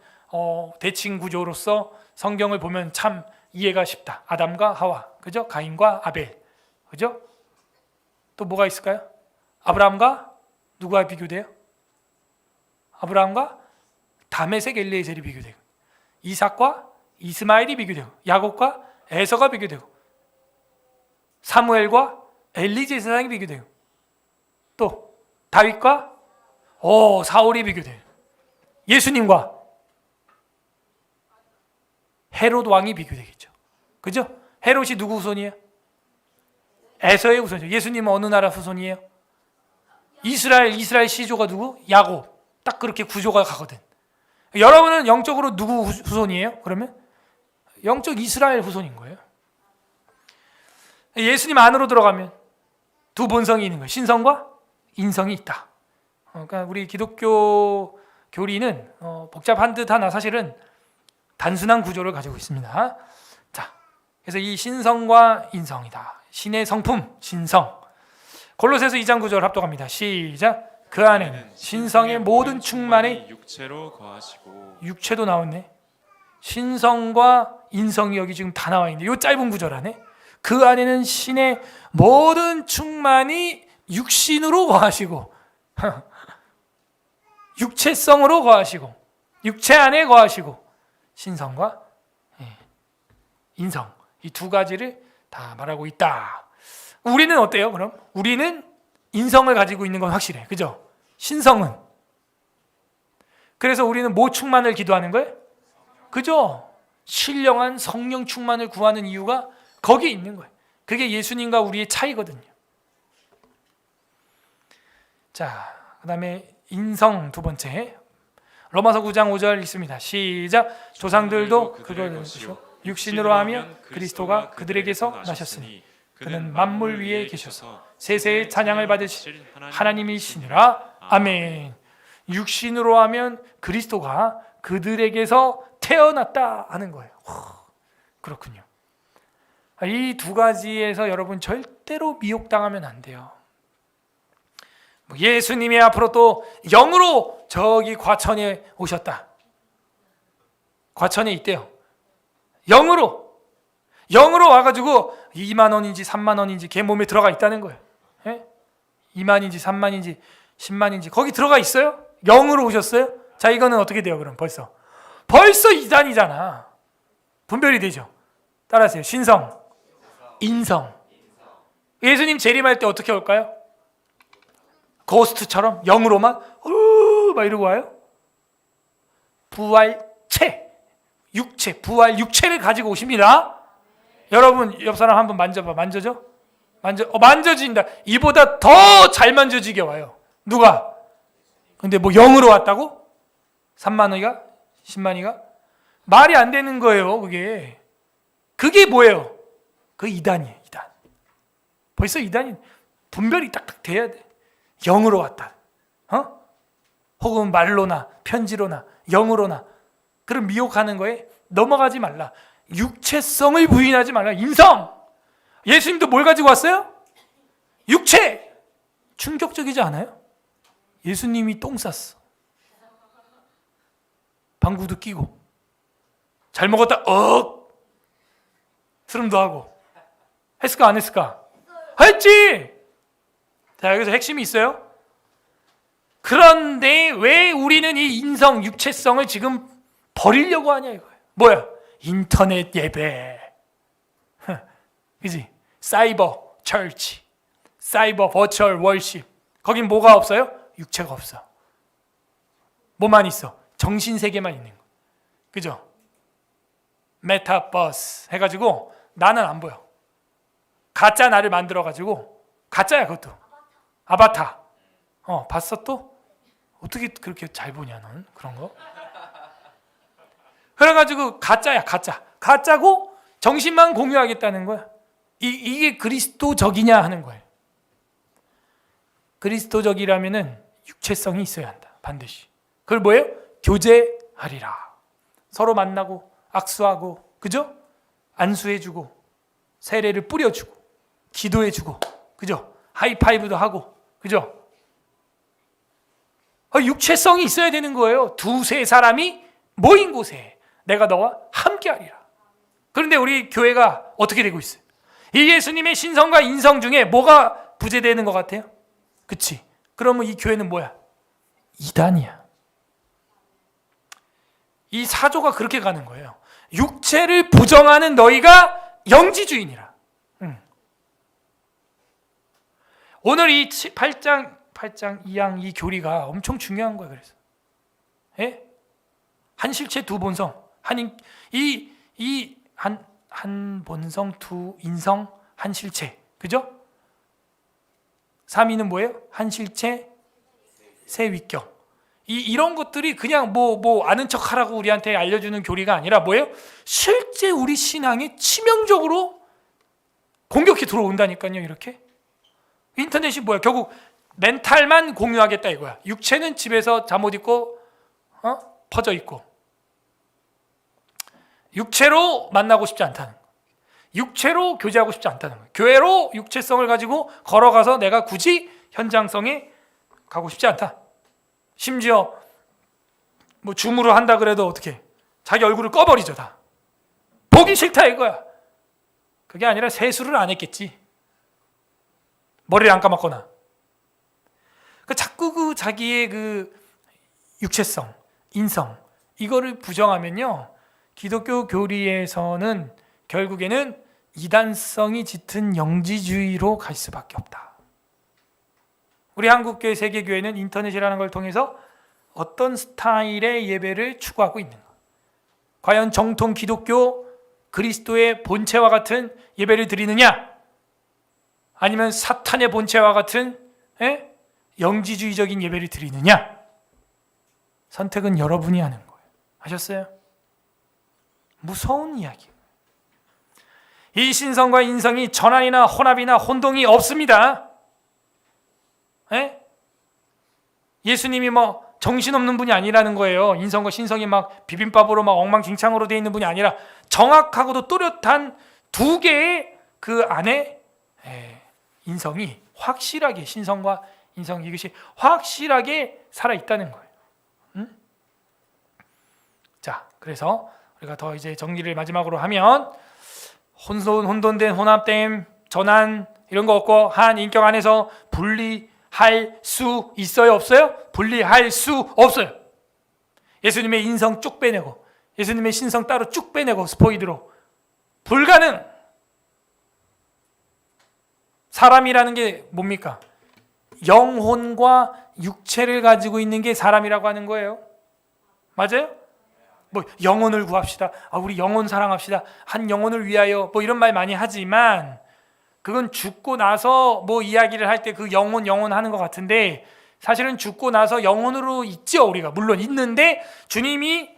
대칭 구조로서 성경을 보면 참 이해가 쉽다. 아담과 하와, 그죠? 가인과 아벨, 그죠? 또 뭐가 있을까요? 아브라함과 누가 비교돼요? 아브라함과 다메섹 엘리에셀이 비교되고, 이삭과 이스마엘이 비교되고, 야곱과 에서가 비교되고, 사무엘과 엘리제 세상이 비교되고, 또 다윗과 사울이 비교돼요. 예수님과 헤롯 왕이 비교되겠죠. 그죠? 헤롯이 누구 후손이에요? 에서의 후손이죠. 예수님은 어느 나라 후손이에요? 이스라엘 시조가 누구? 야곱. 딱 그렇게 구조가 가거든. 여러분은 영적으로 누구 후손이에요? 그러면 영적 이스라엘 후손인 거예요. 예수님 안으로 들어가면 두 본성이 있는 거예요. 신성과 인성이 있다. 그러니까 우리 기독교 교리는 복잡한 듯하나 사실은 단순한 구조를 가지고 있습니다. 자, 그래서 이 신성과 인성이다. 신의 성품, 신성. 골로새서 2장 9절 합독합니다. 시작. 그 안에는 신성의 모든 충만이 육체로 거하시고. 육체도 나왔네. 신성과 인성이 여기 지금 다 나와 있는데, 이 짧은 구절 안에 그 안에는 신의 모든 충만이 육신으로 거하시고 육체성으로 거하시고 육체 안에 거하시고 신성과 인성, 이 이 두 가지를 다 말하고 있다. 우리는 어때요? 그럼 우리는 인성을 가지고 있는 건 확실해, 그죠? 신성은. 그래서 우리는 뭐 충만을 기도하는 거예요? 그죠? 신령한 성령 충만을 구하는 이유가 거기에 있는 거예요. 그게 예수님과 우리의 차이거든요. 자, 그 다음에 인성 두 번째, 로마서 9장 5절 있습니다. 시작. 조상들도 그걸 것이요 육신으로 하면 그리스도가 그들에게서 나셨으니 그는 만물 위에 계셔서 세세의 찬양을 받으실 하나님이시니라. 아멘. 육신으로 하면 그리스도가 그들에게서 태어났다 하는 거예요. 그렇군요. 이 두 가지에서 여러분 절대로 미혹당하면 안 돼요. 예수님이 앞으로 또 영으로 저기 과천에 오셨다. 과천에 있대요. 영으로 와가지고 2만 원인지 3만 원인지 걔 몸에 들어가 있다는 거예요. 2만인지 3만인지 10만인지 거기 들어가 있어요. 영으로 오셨어요. 자, 이거는 어떻게 돼요? 그럼 벌써 이단이잖아. 분별이 되죠. 따라하세요. 신성, 인성. 예수님 재림할 때 어떻게 올까요? 고스트처럼 영으로만 막 이러고 와요? 부활체, 육체, 부활 육체를 가지고 오십니다. 여러분 옆 사람 한번 만져봐. 만져져? 만져진다. 이보다 더 잘 만져지게 와요. 누가? 근데 뭐 영으로 왔다고? 3만 원이가? 10만이가? 말이 안 되는 거예요. 그게 뭐예요? 그 이단이에요. 이단. 벌써 이단이 분별이 딱딱 돼야 돼. 영으로 왔다. 혹은 말로나 편지로나 영으로나. 그럼 미혹하는 거에 넘어가지 말라. 육체성을 부인하지 말라. 인성. 예수님도 뭘 가지고 왔어요? 육체. 충격적이지 않아요? 예수님이 똥 쌌어. 방구도 끼고. 잘 먹었다. 스름도 하고. 했을까 안 했을까? 했지. 자, 여기서 핵심이 있어요. 그런데 왜 우리는 이 인성, 육체성을 지금 버리려고 하냐 이거예요. 뭐야? 인터넷 예배. 그지? 사이버 철치, 사이버 버추얼 월십. 거긴 뭐가 없어요? 육체가 없어. 뭐만 있어? 정신 세계만 있는 거. 그죠? 메타버스 해가지고 나는 안 보여. 가짜 나를 만들어가지고 가짜야 그것도. 아바타. 봤어 또? 어떻게 그렇게 잘 보냐 넌 그런 거? 그래가지고 가짜야 가짜. 가짜고 정신만 공유하겠다는 거야. 이게 그리스도적이냐 하는 거예요. 그리스도적이라면은 육체성이 있어야 한다. 반드시. 그걸 뭐예요? 교제하리라. 서로 만나고 악수하고, 그죠? 안수해주고, 세례를 뿌려주고, 기도해주고, 그죠? 하이파이브도 하고, 그죠? 육체성이 있어야 되는 거예요. 두세 사람이 모인 곳에 내가 너와 함께하리라. 그런데 우리 교회가 어떻게 되고 있어요? 이 예수님의 신성과 인성 중에 뭐가 부재되는 것 같아요? 그치? 그러면 이 교회는 뭐야? 이단이야. 이 사조가 그렇게 가는 거예요. 육체를 부정하는 너희가 영지주의니라. 오늘 이 8장 2양 이 교리가 엄청 중요한 거예요. 그래서 한 실체 두 본성, 한 본성 두 인성 한 실체, 그죠? 삼위는 뭐예요? 한 실체 세 위격. 이런 것들이 그냥 뭐 아는 척하라고 우리한테 알려주는 교리가 아니라 뭐예요? 실제 우리 신앙에 치명적으로 공격이 들어온다니까요. 이렇게 인터넷이 뭐야? 결국 멘탈만 공유하겠다 이거야. 육체는 집에서 잠옷 입고 퍼져 있고 육체로 만나고 싶지 않다는 거. 육체로 교제하고 싶지 않다는 거예요. 교회로 육체성을 가지고 걸어가서 내가 굳이 현장성에 가고 싶지 않다. 심지어 뭐 줌으로 한다 그래도 어떻게 자기 얼굴을 꺼버리죠. 다 보기 싫다 이거야. 그게 아니라 세수를 안 했겠지. 머리를 안 감았거나. 자꾸 자기의 육체성, 인성 이거를 부정하면요, 기독교 교리에서는 결국에는 이단성이 짙은 영지주의로 갈 수밖에 없다. 우리 한국교회 세계교회는 인터넷이라는 걸 통해서 어떤 스타일의 예배를 추구하고 있는가? 과연 정통 기독교 그리스도의 본체와 같은 예배를 드리느냐? 아니면 사탄의 본체와 같은 영지주의적인 예배를 드리느냐? 선택은 여러분이 하는 거예요. 아셨어요? 무서운 이야기예요. 이 신성과 인성이 전환이나 혼합이나 혼동이 없습니다. 예수님이 뭐 정신없는 분이 아니라는 거예요. 인성과 신성이 막 비빔밥으로 막 엉망진창으로 되어 있는 분이 아니라 정확하고도 또렷한 두 개의 그 안에 인성이 확실하게, 신성과 인성 이것이 확실하게 살아있다는 거예요. 자, 그래서 우리가 더 이제 정리를 마지막으로 하면 혼돈된 혼합됨, 전환 이런 거 없고 한 인격 안에서 분리할 수 있어요? 없어요? 분리할 수 없어요. 예수님의 인성 쭉 빼내고 예수님의 신성 따로 쭉 빼내고 스포이드로 불가능. 사람이라는 게 뭡니까? 영혼과 육체를 가지고 있는 게 사람이라고 하는 거예요. 맞아요? 뭐 영혼을 구합시다. 우리 영혼 사랑합시다. 한 영혼을 위하여 뭐 이런 말 많이 하지만 그건 죽고 나서 뭐 이야기를 할 때 그 영혼 하는 것 같은데 사실은 죽고 나서 영혼으로 있죠. 우리가 물론 있는데 주님이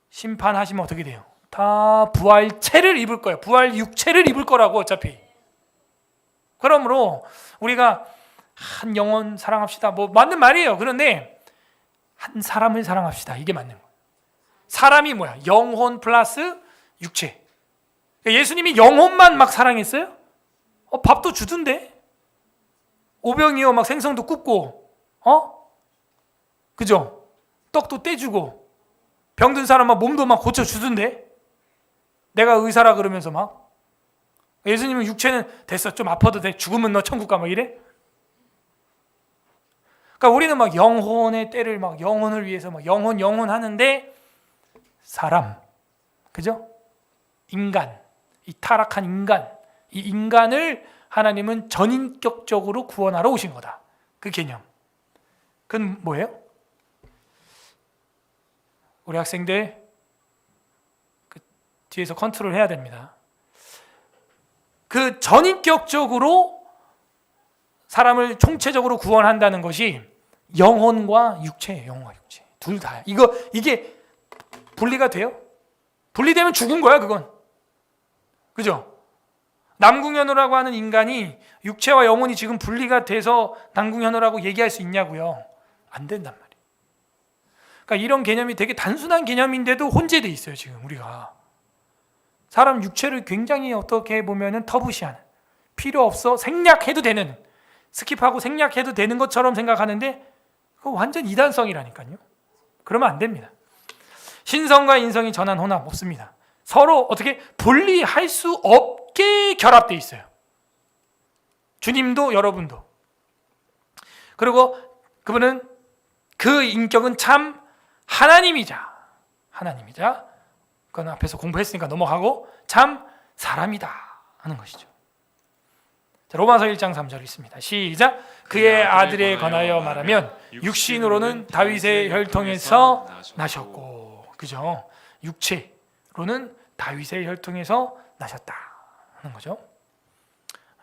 심판하시면 어떻게 돼요? 다 부활체를 입을 거예요. 부활 육체를 입을 거라고 어차피. 그러므로 우리가 한 영혼 사랑합시다. 뭐 맞는 말이에요. 그런데 한 사람을 사랑합시다. 이게 맞는 거예요. 사람이 뭐야? 영혼 플러스 육체. 예수님이 영혼만 막 사랑했어요? 밥도 주던데? 오병이어 막 생선도 굽고, 그죠? 떡도 떼주고, 병든 사람 막 몸도 막 고쳐주던데? 내가 의사라 그러면서 막. 예수님은 육체는 됐어. 좀 아파도 돼. 죽으면 너 천국 가. 막 이래? 그러니까 우리는 막 영혼의 때를 막 영혼을 위해서 막 영혼 하는데 사람, 그죠? 인간, 이 타락한 인간, 이 인간을 하나님은 전인격적으로 구원하러 오신 거다. 그 개념. 그건 뭐예요? 우리 학생들 그 뒤에서 컨트롤 해야 됩니다. 그 전인격적으로 사람을 총체적으로 구원한다는 것이 영혼과 육체예요. 영혼과 육체. 둘 다야. 이게 분리가 돼요? 분리되면 죽은 거야, 그건. 그죠? 남궁현우라고 하는 인간이 육체와 영혼이 지금 분리가 돼서 남궁현우라고 얘기할 수 있냐고요? 안 된단 말이에요. 그러니까 이런 개념이 되게 단순한 개념인데도 혼재돼 있어요, 지금 우리가. 사람 육체를 굉장히 어떻게 보면은 터부시하는, 필요 없어 생략해도 되는, 스킵하고 생략해도 되는 것처럼 생각하는데 그거 완전 이단성이라니까요. 그러면 안 됩니다. 신성과 인성이 전환 혼합 없습니다. 서로 어떻게 분리할 수 없게 결합되어 있어요. 주님도 여러분도. 그리고 그분은 그 인격은 참 하나님이자 그건 앞에서 공부했으니까 넘어가고 참 사람이다 하는 것이죠. 자, 로마서 1장 3절 있습니다. 시작. 그의 아들에 관하여 말하면 육신으로는 다윗의 혈통에서 나셨고, 그죠? 육체로는 다윗의 혈통에서 나셨다 하는 거죠.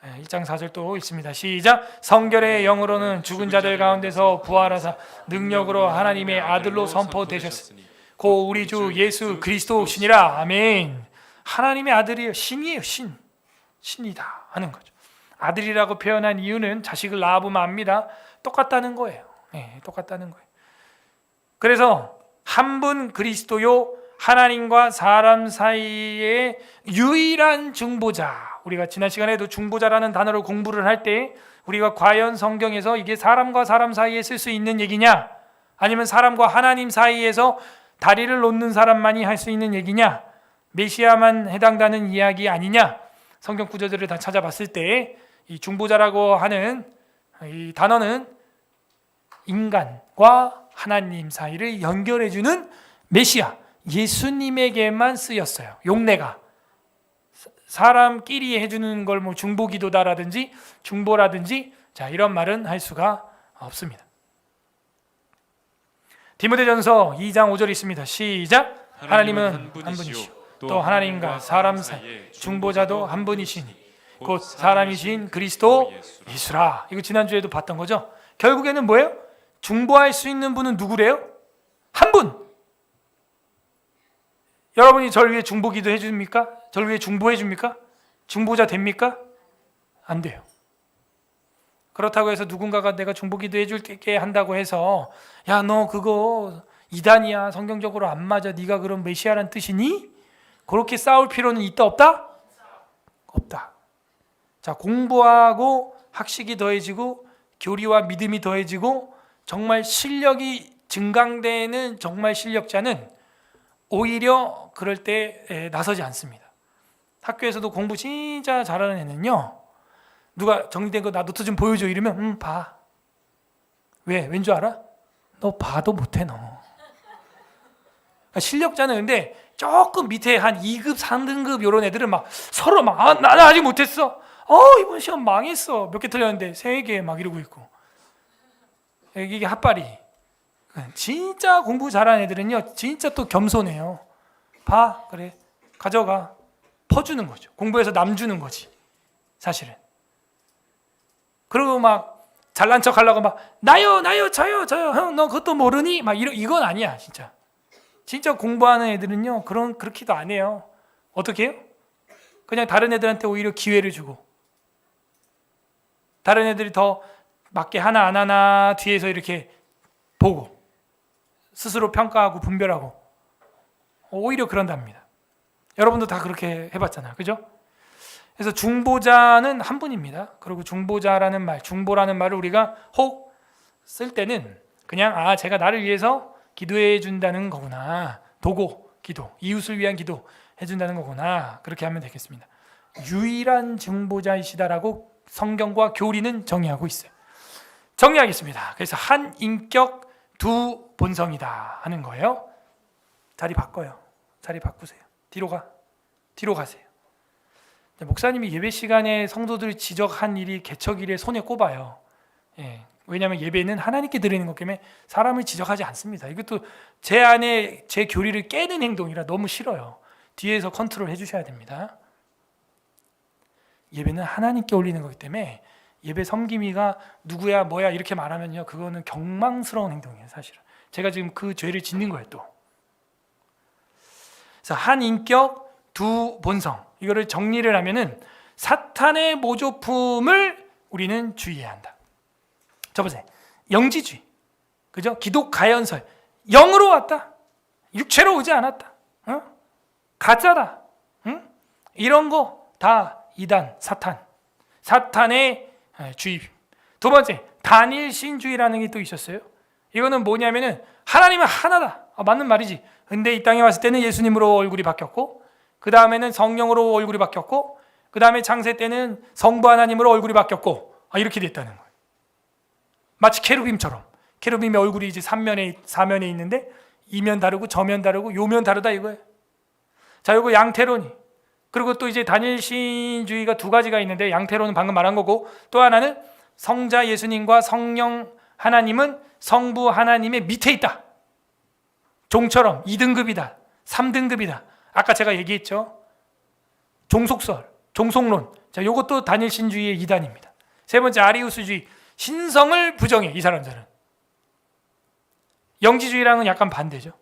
1장 4절 또 있습니다. 시작. 성결의 영으로는 죽은 자들 가운데서 부활하사 능력으로 하나님의 아들로 선포되셨으니 고 우리 주 예수 그리스도시니라. 아멘. 하나님의 아들이에요. 신이에요. 신이다 하는 거죠. 아들이라고 표현한 이유는 자식을 낳아보면 압니다. 똑같다는 거예요. 똑같다는 거예요. 그래서 한 분 그리스도요, 하나님과 사람 사이의 유일한 중보자. 우리가 지난 시간에도 중보자라는 단어를 공부를 할 때 우리가 과연 성경에서 이게 사람과 사람 사이에 쓸 수 있는 얘기냐, 아니면 사람과 하나님 사이에서 다리를 놓는 사람만이 할 수 있는 얘기냐, 메시아만 해당되는 이야기 아니냐, 성경 구절들을 다 찾아봤을 때 이 중보자라고 하는 이 단어는 인간과 하나님 사이를 연결해주는 메시아, 예수님에게만 쓰였어요. 용례가 사람끼리 해주는 걸 뭐 중보기도다라든지 중보라든지 자 이런 말은 할 수가 없습니다. 디모데전서 2장 5절 있습니다. 시작. 하나님은 한 분이시오. 또 하나님과 사람 사이에 중보자도 한 분이시니 곧 사람이신 그리스도 예수라. 이거 지난주에도 봤던 거죠. 결국에는 뭐예요? 중보할 수 있는 분은 누구래요? 한 분. 여러분이 저를 위해 중보기도 해줍니까? 저를 위해 중보해 줍니까? 중보자 됩니까? 안 돼요. 그렇다고 해서 누군가가 내가 중보기도 해줄게 한다고 해서 야 너 그거 이단이야, 성경적으로 안 맞아, 네가 그럼 메시아란 뜻이니? 그렇게 싸울 필요는 있다 없다? 없다. 자, 공부하고 학식이 더해지고 교리와 믿음이 더해지고 정말 실력이 증강되는 정말 실력자는 오히려 그럴 때 나서지 않습니다. 학교에서도 공부 진짜 잘하는 애는요, 누가 정리된 거 나 노트 좀 보여줘 이러면 봐. 왜? 왠 줄 알아? 너 봐도 못해 너. 그러니까 실력자는 근데 조금 밑에 한 2급, 3등급 이런 애들은 막 서로 막 나는 아직 못했어. 이번 시험 망했어. 몇 개 틀렸는데 3개 막 이러고 있고. 이게 핫바리. 진짜 공부 잘하는 애들은요 진짜 또 겸손해요. 봐 그래 가져가 퍼주는 거죠. 공부해서 남 주는 거지 사실은. 그리고 막 잘난 척 하려고 막 나요 저요 형 너 그것도 모르니? 막 이건 아니야 진짜. 진짜 공부하는 애들은요 그렇게도 안 해요. 어떻게 해요? 그냥 다른 애들한테 오히려 기회를 주고 다른 애들이 더 맞게 하나 안 하나 뒤에서 이렇게 보고 스스로 평가하고 분별하고 오히려 그런답니다. 여러분도 다 그렇게 해봤잖아요. 그죠? 그래서 중보자는 한 분입니다. 그리고 중보자라는 말, 중보라는 말을 우리가 혹 쓸 때는 그냥 제가 나를 위해서 기도해 준다는 거구나. 도고 기도, 이웃을 위한 기도 해준다는 거구나. 그렇게 하면 되겠습니다. 유일한 중보자이시다라고 성경과 교리는 정의하고 있어요. 정리하겠습니다. 그래서 한 인격 두 본성이다 하는 거예요. 자리 바꿔요. 자리 바꾸세요. 뒤로 가세요. 목사님이 예배 시간에 성도들을 지적한 일이 개척일에 손에 꼽아요. 왜냐하면 예배는 하나님께 드리는 거기 때문에 사람을 지적하지 않습니다. 이것도 제 안에 제 교리를 깨는 행동이라 너무 싫어요. 뒤에서 컨트롤 해주셔야 됩니다. 예배는 하나님께 올리는 거기 때문에 예배 섬김이가 누구야 뭐야 이렇게 말하면요 그거는 경망스러운 행동이에요. 사실은 제가 지금 그 죄를 짓는 거예요. 또 그래서 한 인격 두 본성, 이거를 정리를 하면은 사탄의 모조품을 우리는 주의해야 한다. 저 보세요. 영지주의, 그죠? 기독 가연설, 영으로 왔다, 육체로 오지 않았다, 가짜다, 이런 거 다 이단, 사탄의 주의. 두 번째, 단일신주의라는 게 또 있었어요. 이거는 뭐냐면은 하나님은 하나다. 맞는 말이지. 근데 이 땅에 왔을 때는 예수님으로 얼굴이 바뀌었고, 그 다음에는 성령으로 얼굴이 바뀌었고, 그 다음에 창세 때는 성부 하나님으로 얼굴이 바뀌었고, 이렇게 됐다는 거예요. 마치 케루빔처럼. 케루빔의 얼굴이 이제 4면에 있는데 이면 다르고 저면 다르고 요면 다르다 이거예요. 자, 요거 양태론이. 그리고 또 이제 단일신주의가 두 가지가 있는데, 양태론은 방금 말한 거고, 또 하나는 성자 예수님과 성령 하나님은 성부 하나님의 밑에 있다. 종처럼 2등급이다, 3등급이다. 아까 제가 얘기했죠. 종속설, 종속론. 자, 요것도 단일신주의의 이단입니다. 세 번째, 아리우스주의. 신성을 부정해, 이 사람들은. 영지주의랑은 약간 반대죠.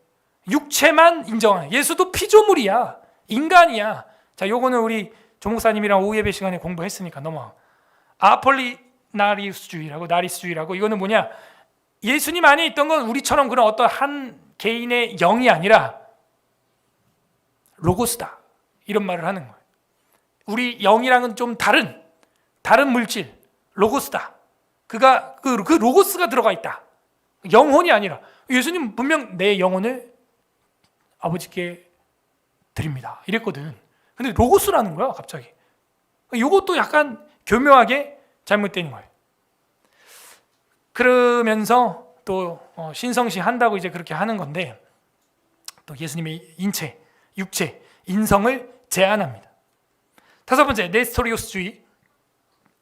육체만 인정하는. 예수도 피조물이야, 인간이야. 자, 요거는 우리 조 목사님이랑 오후 예배 시간에 공부했으니까 넘어가. 아폴리나리우스주의라고, 나리스주의라고. 이거는 뭐냐? 예수님 안에 있던 건 우리처럼 그런 어떤 한 개인의 영이 아니라 로고스다, 이런 말을 하는 거예요. 우리 영이랑은 좀 다른 물질, 로고스다. 그가 그 로고스가 들어가 있다. 영혼이 아니라. 예수님 분명 내 영혼을 아버지께 드립니다 이랬거든. 근데 로고스라는 거야 갑자기. 이것도 약간 교묘하게 잘못된 거예요. 그러면서 또 신성시 한다고 이제 그렇게 하는 건데, 또 예수님의 인체, 육체, 인성을 제한합니다. 다섯 번째, 네스토리오스주의.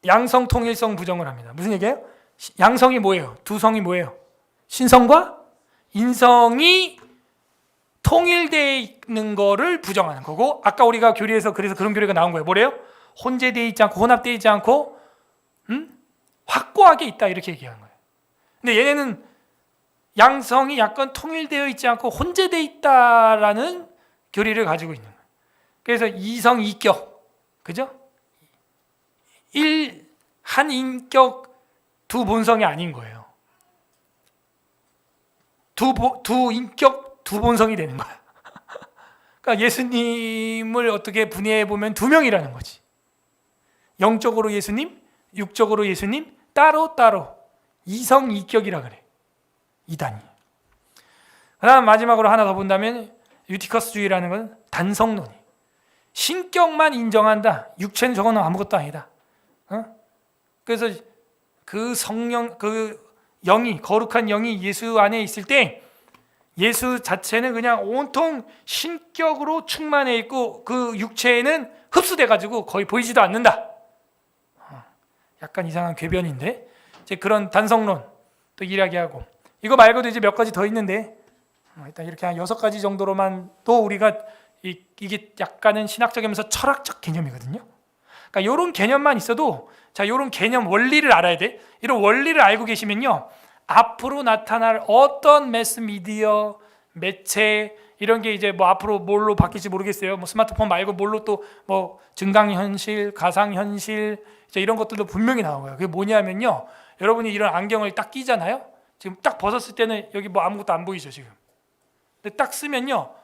양성 통일성 부정을 합니다. 무슨 얘기예요? 양성이 뭐예요? 두 성이 뭐예요? 신성과 인성이 통일되어 있는 거를 부정하는 거고, 아까 우리가 교리에서 그래서 그런 교리가 나온 거예요. 뭐래요? 혼재되어 있지 않고 혼합되어 있지 않고 확고하게 있다, 이렇게 얘기하는 거예요. 근데 얘네는 양성이 약간 통일되어 있지 않고 혼재되어 있다라는 교리를 가지고 있는 거예요. 그래서 이성 이격, 그죠? 한 인격 두 본성이 아닌 거예요. 두 인격 두 본성이 되는 거야. 그러니까 예수님을 어떻게 분해해 보면 두 명이라는 거지. 영적으로 예수님, 육적으로 예수님, 따로 이성 이격이라 그래. 이단이. 그다음 마지막으로 하나 더 본다면 유티커스주의라는 건 단성론이. 신격만 인정한다. 육체는 저거는 아무것도 아니다. 그래서 그 성령, 그 영이, 거룩한 영이 예수 안에 있을 때 예수 자체는 그냥 온통 신격으로 충만해 있고 그 육체에는 흡수돼 가지고 거의 보이지도 않는다. 약간 이상한 궤변인데 이제 그런 단성론 또 이야기하고, 이거 말고도 이제 몇 가지 더 있는데 일단 이렇게 한 6가지 정도로만 또 우리가 이게 약간은 신학적이면서 철학적 개념이거든요. 그러니까 이런 개념만 있어도, 자, 이런 개념 원리를 알아야 돼. 이런 원리를 알고 계시면요, 앞으로 나타날 어떤 매스미디어, 매체 이런 게 이제 뭐 앞으로 뭘로 바뀔지 모르겠어요. 뭐 스마트폰 말고 뭘로 또 뭐 증강현실, 가상현실 이제 이런 것들도 분명히 나온 거예요. 그게 뭐냐면요, 여러분이 이런 안경을 딱 끼잖아요. 지금 딱 벗었을 때는 여기 뭐 아무것도 안 보이죠 지금. 근데 딱 쓰면요,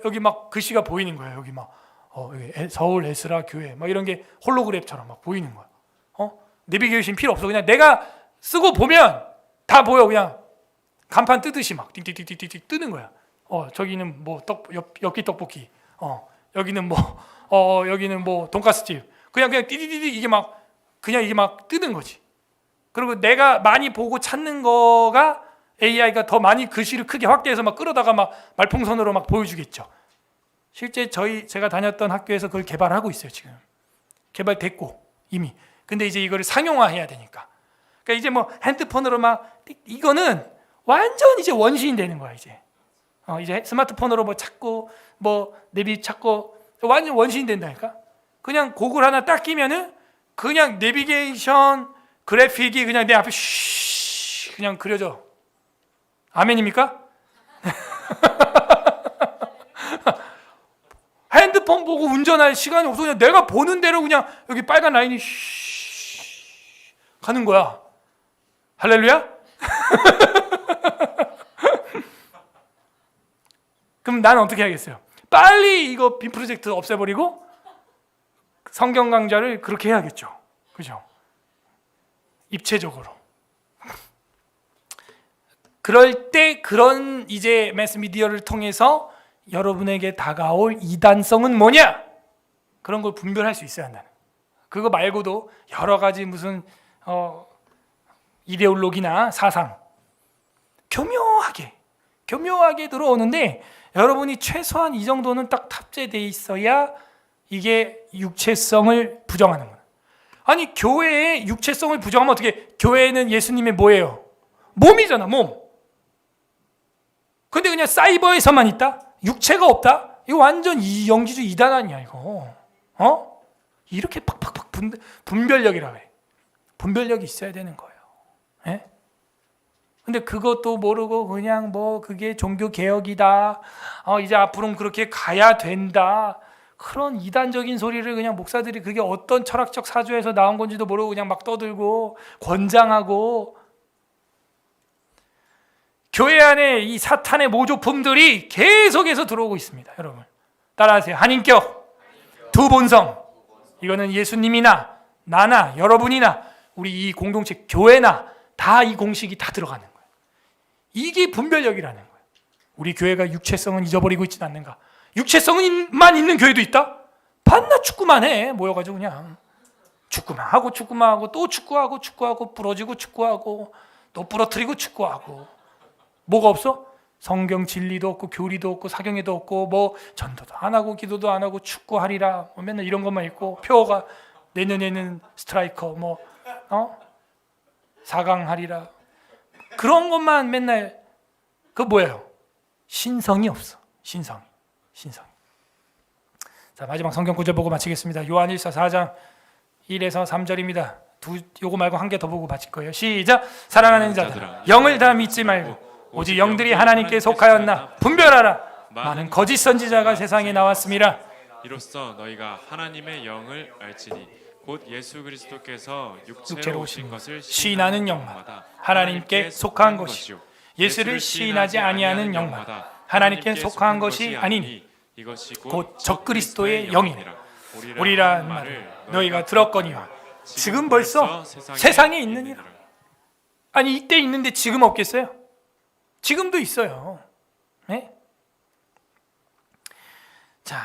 여기 막 글씨가 보이는 거예요. 여기 막 여기 서울 에스라 교회 막 이런 게 홀로그램처럼 막 보이는 거야. 내비게이션 필요 없어. 그냥 내가 쓰고 보면 다 보여. 그냥 간판 뜨듯이 막 띵띵띵띵띵 뜨는 거야. 저기는 뭐 엽기 떡볶이. 여기는 여기는 뭐 돈가스집. 그냥 띠디디디 이게 막 뜨는 거지. 그리고 내가 많이 보고 찾는 거가 AI가 더 많이 글씨를 크게 확대해서 막 끌어다가 막 말풍선으로 막 보여주겠죠. 실제 제가 다녔던 학교에서 그걸 개발하고 있어요. 지금 개발됐고 이미. 근데 이제 이거를 상용화해야 되니까. 그러니까 이제 뭐 핸드폰으로 막 이거는 완전 이제 원시인 되는 거야 이제. 이제 스마트폰으로 뭐 찾고 뭐 내비 찾고 완전 원시인 된다니까. 그냥 고글 하나 딱 끼면은 그냥 내비게이션 그래픽이 그냥 내 앞에 그냥 그려져. 아멘입니까? 핸드폰 보고 운전할 시간이 없어. 그냥 내가 보는 대로 그냥 여기 빨간 라인이 가는 거야. 할렐루야? 그럼 나는 어떻게 하겠어요? 빨리 이거 빔 프로젝트 없애버리고 성경 강좌를 그렇게 해야겠죠. 그죠? 입체적으로. 그럴 때 그런 이제 매스미디어를 통해서 여러분에게 다가올 이단성은 뭐냐? 그런 걸 분별할 수 있어야 한다는. 그거 말고도 여러 가지 무슨 이데올로기나 사상 교묘하게 들어오는데 여러분이 최소한 이 정도는 딱 탑재돼 있어야 이게 육체성을 부정하는 거예요. 아니 교회의 육체성을 부정하면 어떻게? 교회는 예수님의 뭐예요? 몸이잖아, 몸. 근데 그냥 사이버에서만 있다? 육체가 없다? 이거 완전 영지주의 이단 아니야 이거. 이렇게 팍팍팍 분별력이라고 해. 분별력이 있어야 되는 거예요. 예? 근데 그것도 모르고 그냥 뭐 그게 종교 개혁이다. 이제 앞으로는 그렇게 가야 된다. 그런 이단적인 소리를 그냥 목사들이 그게 어떤 철학적 사조에서 나온 건지도 모르고 그냥 막 떠들고 권장하고, 교회 안에 이 사탄의 모조품들이 계속해서 들어오고 있습니다. 여러분 따라하세요. 한인격, 두 본성. 이거는 예수님이나 나나 여러분이나 우리 이 공동체 교회나 다 이 공식이 다 들어가는 거예요. 이게 분별력이라는 거예요. 우리 교회가 육체성은 잊어버리고 있지는 않는가? 육체성만 있는 교회도 있다? 반나 축구만 해. 모여가지고 그냥 축구만 하고 또 축구하고 부러지고 축구하고 또 부러뜨리고 축구하고. 뭐가 없어? 성경 진리도 없고 교리도 없고 사경에도 없고 뭐 전도도 안 하고 기도도 안 하고 축구하리라 뭐 맨날 이런 것만 있고 표어가 내년에는 스트라이커 뭐 4강 하리라 그런 것만 맨날 그 뭐예요? 신성이 없어. 신성이. 자, 마지막 성경 구절 보고 마치겠습니다. 요한일서 4장 1에서 3절입니다. 요거 말고 한 개 더 보고 마칠 거예요. 시작. 사랑하는 자들아 영을 다 믿지 말고 오직 영들이 하나님께 속하였나 분별하라. 많은 거짓 선지자가 세상에 나왔음이라. 이로써 너희가 하나님의 영을 알지니 곧 예수 그리스도께서 육체로 육체로 오신 오신 것을 시인하는 영마다 하나님께 속한 것이요 예수를 시인하지 아니하는 영마다 하나님께 속한 것이 아니니 이것이 곧 적그리스도의 영이라. 우리란 말을 너희가 들었거니와 지금 벌써 세상에 있느니라. 아니 이때 있는데 지금 없겠어요? 지금도 있어요. 네? 자,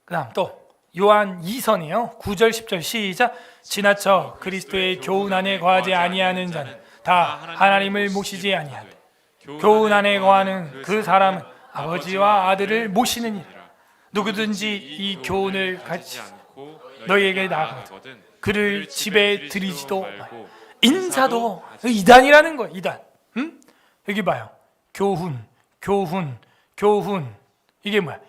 그다음 또 요한 2서네요. 9절 10절 시작. 지나쳐 그리스도의 교훈 안에 거하지 아니하는 자는 다 하나님을 모시지 아니하되 교훈 안에 거하는 그 사람은 아버지와 아들을 모시느니라. 누구든지 이 교훈을 같이 너희에게 나아가거든 그를 집에 들이지도 말고 인사도 이단이라는 거예요. 이단. 응? 여기 봐요. 교훈 이게 뭐야?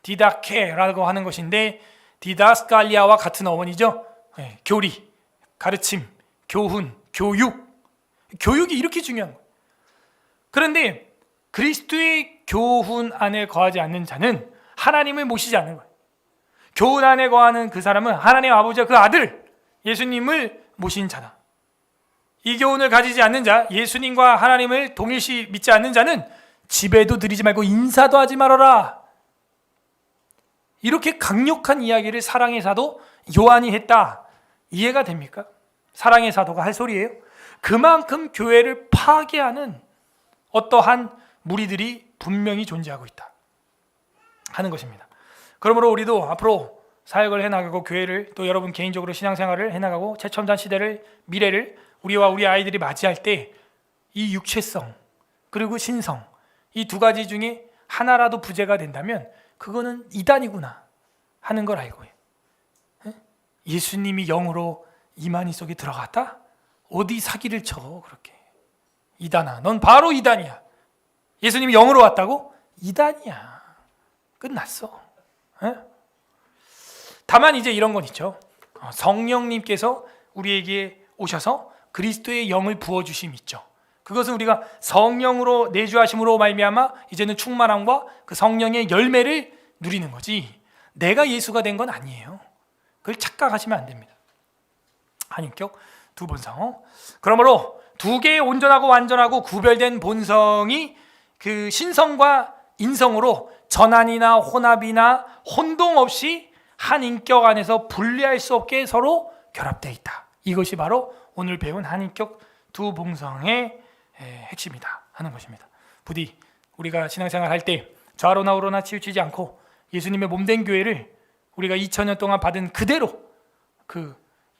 디다케라고 하는 것인데 디다스칼리아와 같은 어원이죠. 네, 교리, 가르침, 교훈, 교육이 이렇게 중요한 거예요. 그런데 그리스도의 교훈 안에 거하지 않는 자는 하나님을 모시지 않는 거예요. 교훈 안에 거하는 그 사람은 하나님 아버지와 그 아들 예수님을 모신 자다. 이 교훈을 가지지 않는 자, 예수님과 하나님을 동일시 믿지 않는 자는 집에도 들이지 말고 인사도 하지 말아라. 이렇게 강력한 이야기를 사랑의 사도 요한이 했다. 이해가 됩니까? 사랑의 사도가 할 소리예요. 그만큼 교회를 파괴하는 어떠한 무리들이 분명히 존재하고 있다 하는 것입니다. 그러므로 우리도 앞으로 사역을 해나가고 교회를 또 여러분 개인적으로 신앙생활을 해나가고 최첨단 시대를 미래를 우리와 우리 아이들이 맞이할 때 이 육체성 그리고 신성 이 두 가지 중에 하나라도 부재가 된다면 그거는 이단이구나 하는 걸 알고 해요. 예수님이 영으로 이만희 속에 들어갔다? 어디 사기를 쳐 그렇게. 이단아, 넌 바로 이단이야. 예수님이 영으로 왔다고? 이단이야. 끝났어. 다만 이제 이런 건 있죠. 성령님께서 우리에게 오셔서 그리스도의 영을 부어주심 있죠. 그것은 우리가 성령으로 내주하심으로 말미암아 이제는 충만함과 그 성령의 열매를 누리는 거지 내가 예수가 된 건 아니에요. 그걸 착각하시면 안 됩니다. 한인격 두 본성. 그러므로 두 개의 온전하고 완전하고 구별된 본성이 그 신성과 인성으로 전환이나 혼합이나 혼동 없이 한 인격 안에서 분리할 수 없게 서로 결합되어 있다. 이것이 바로 오늘 배운 한인격 두 본성의 핵심이다 하는 것입니다. 부디 우리가 신앙생활 할 때 좌로나 우로나 치우치지 않고 예수님의 몸된 교회를 우리가 2000년 동안 받은 그대로 그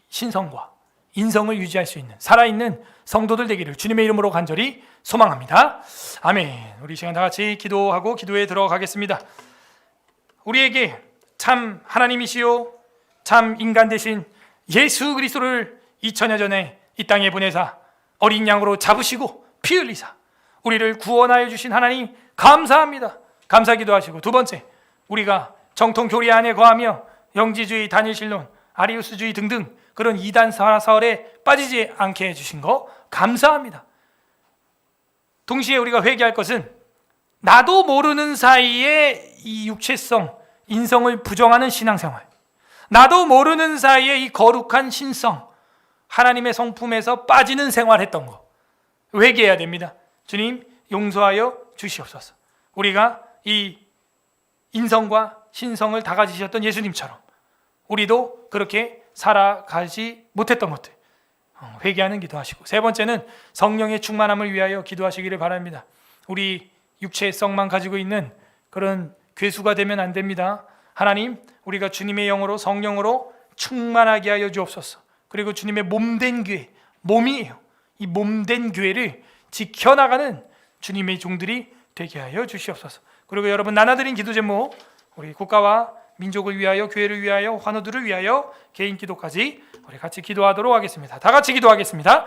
신성과 인성을 유지할 수 있는 살아있는 성도들 되기를 주님의 이름으로 간절히 소망합니다. 아멘. 우리 시간 다 같이 기도하고 기도에 들어가겠습니다. 우리에게 참 하나님이시요 참 인간 되신 예수 그리스도를 2000여 전에 이 땅에 보내사 어린 양으로 잡으시고 피 흘리사 우리를 구원하여 주신 하나님 감사합니다. 감사기도 하시고 두 번째 우리가 정통 교리 안에 거하며 영지주의, 단일신론, 아리우스주의 등등 그런 이단 사설에 빠지지 않게 해주신 거 감사합니다. 동시에 우리가 회개할 것은 나도 모르는 사이에 이 육체성, 인성을 부정하는 신앙생활, 나도 모르는 사이에 이 거룩한 신성, 하나님의 성품에서 빠지는 생활했던 거 회개해야 됩니다. 주님 용서하여 주시옵소서. 우리가 이 인성과 신성을 다 가지셨던 예수님처럼 우리도 그렇게 살아가지 못했던 것들 회개하는 기도하시고, 세 번째는 성령의 충만함을 위하여 기도하시기를 바랍니다. 우리 육체성만 가지고 있는 그런 괴수가 되면 안 됩니다. 하나님, 우리가 주님의 영으로 성령으로 충만하게 하여 주옵소서. 그리고 주님의 몸된 교회, 몸이에요. 이 몸된 교회를 지켜나가는 주님의 종들이 되게 하여 주시옵소서. 그리고 여러분 나눠드린 기도 제목, 우리 국가와 민족을 위하여, 교회를 위하여, 환우들을 위하여, 개인 기도까지 우리 같이 기도하도록 하겠습니다. 다 같이 기도하겠습니다.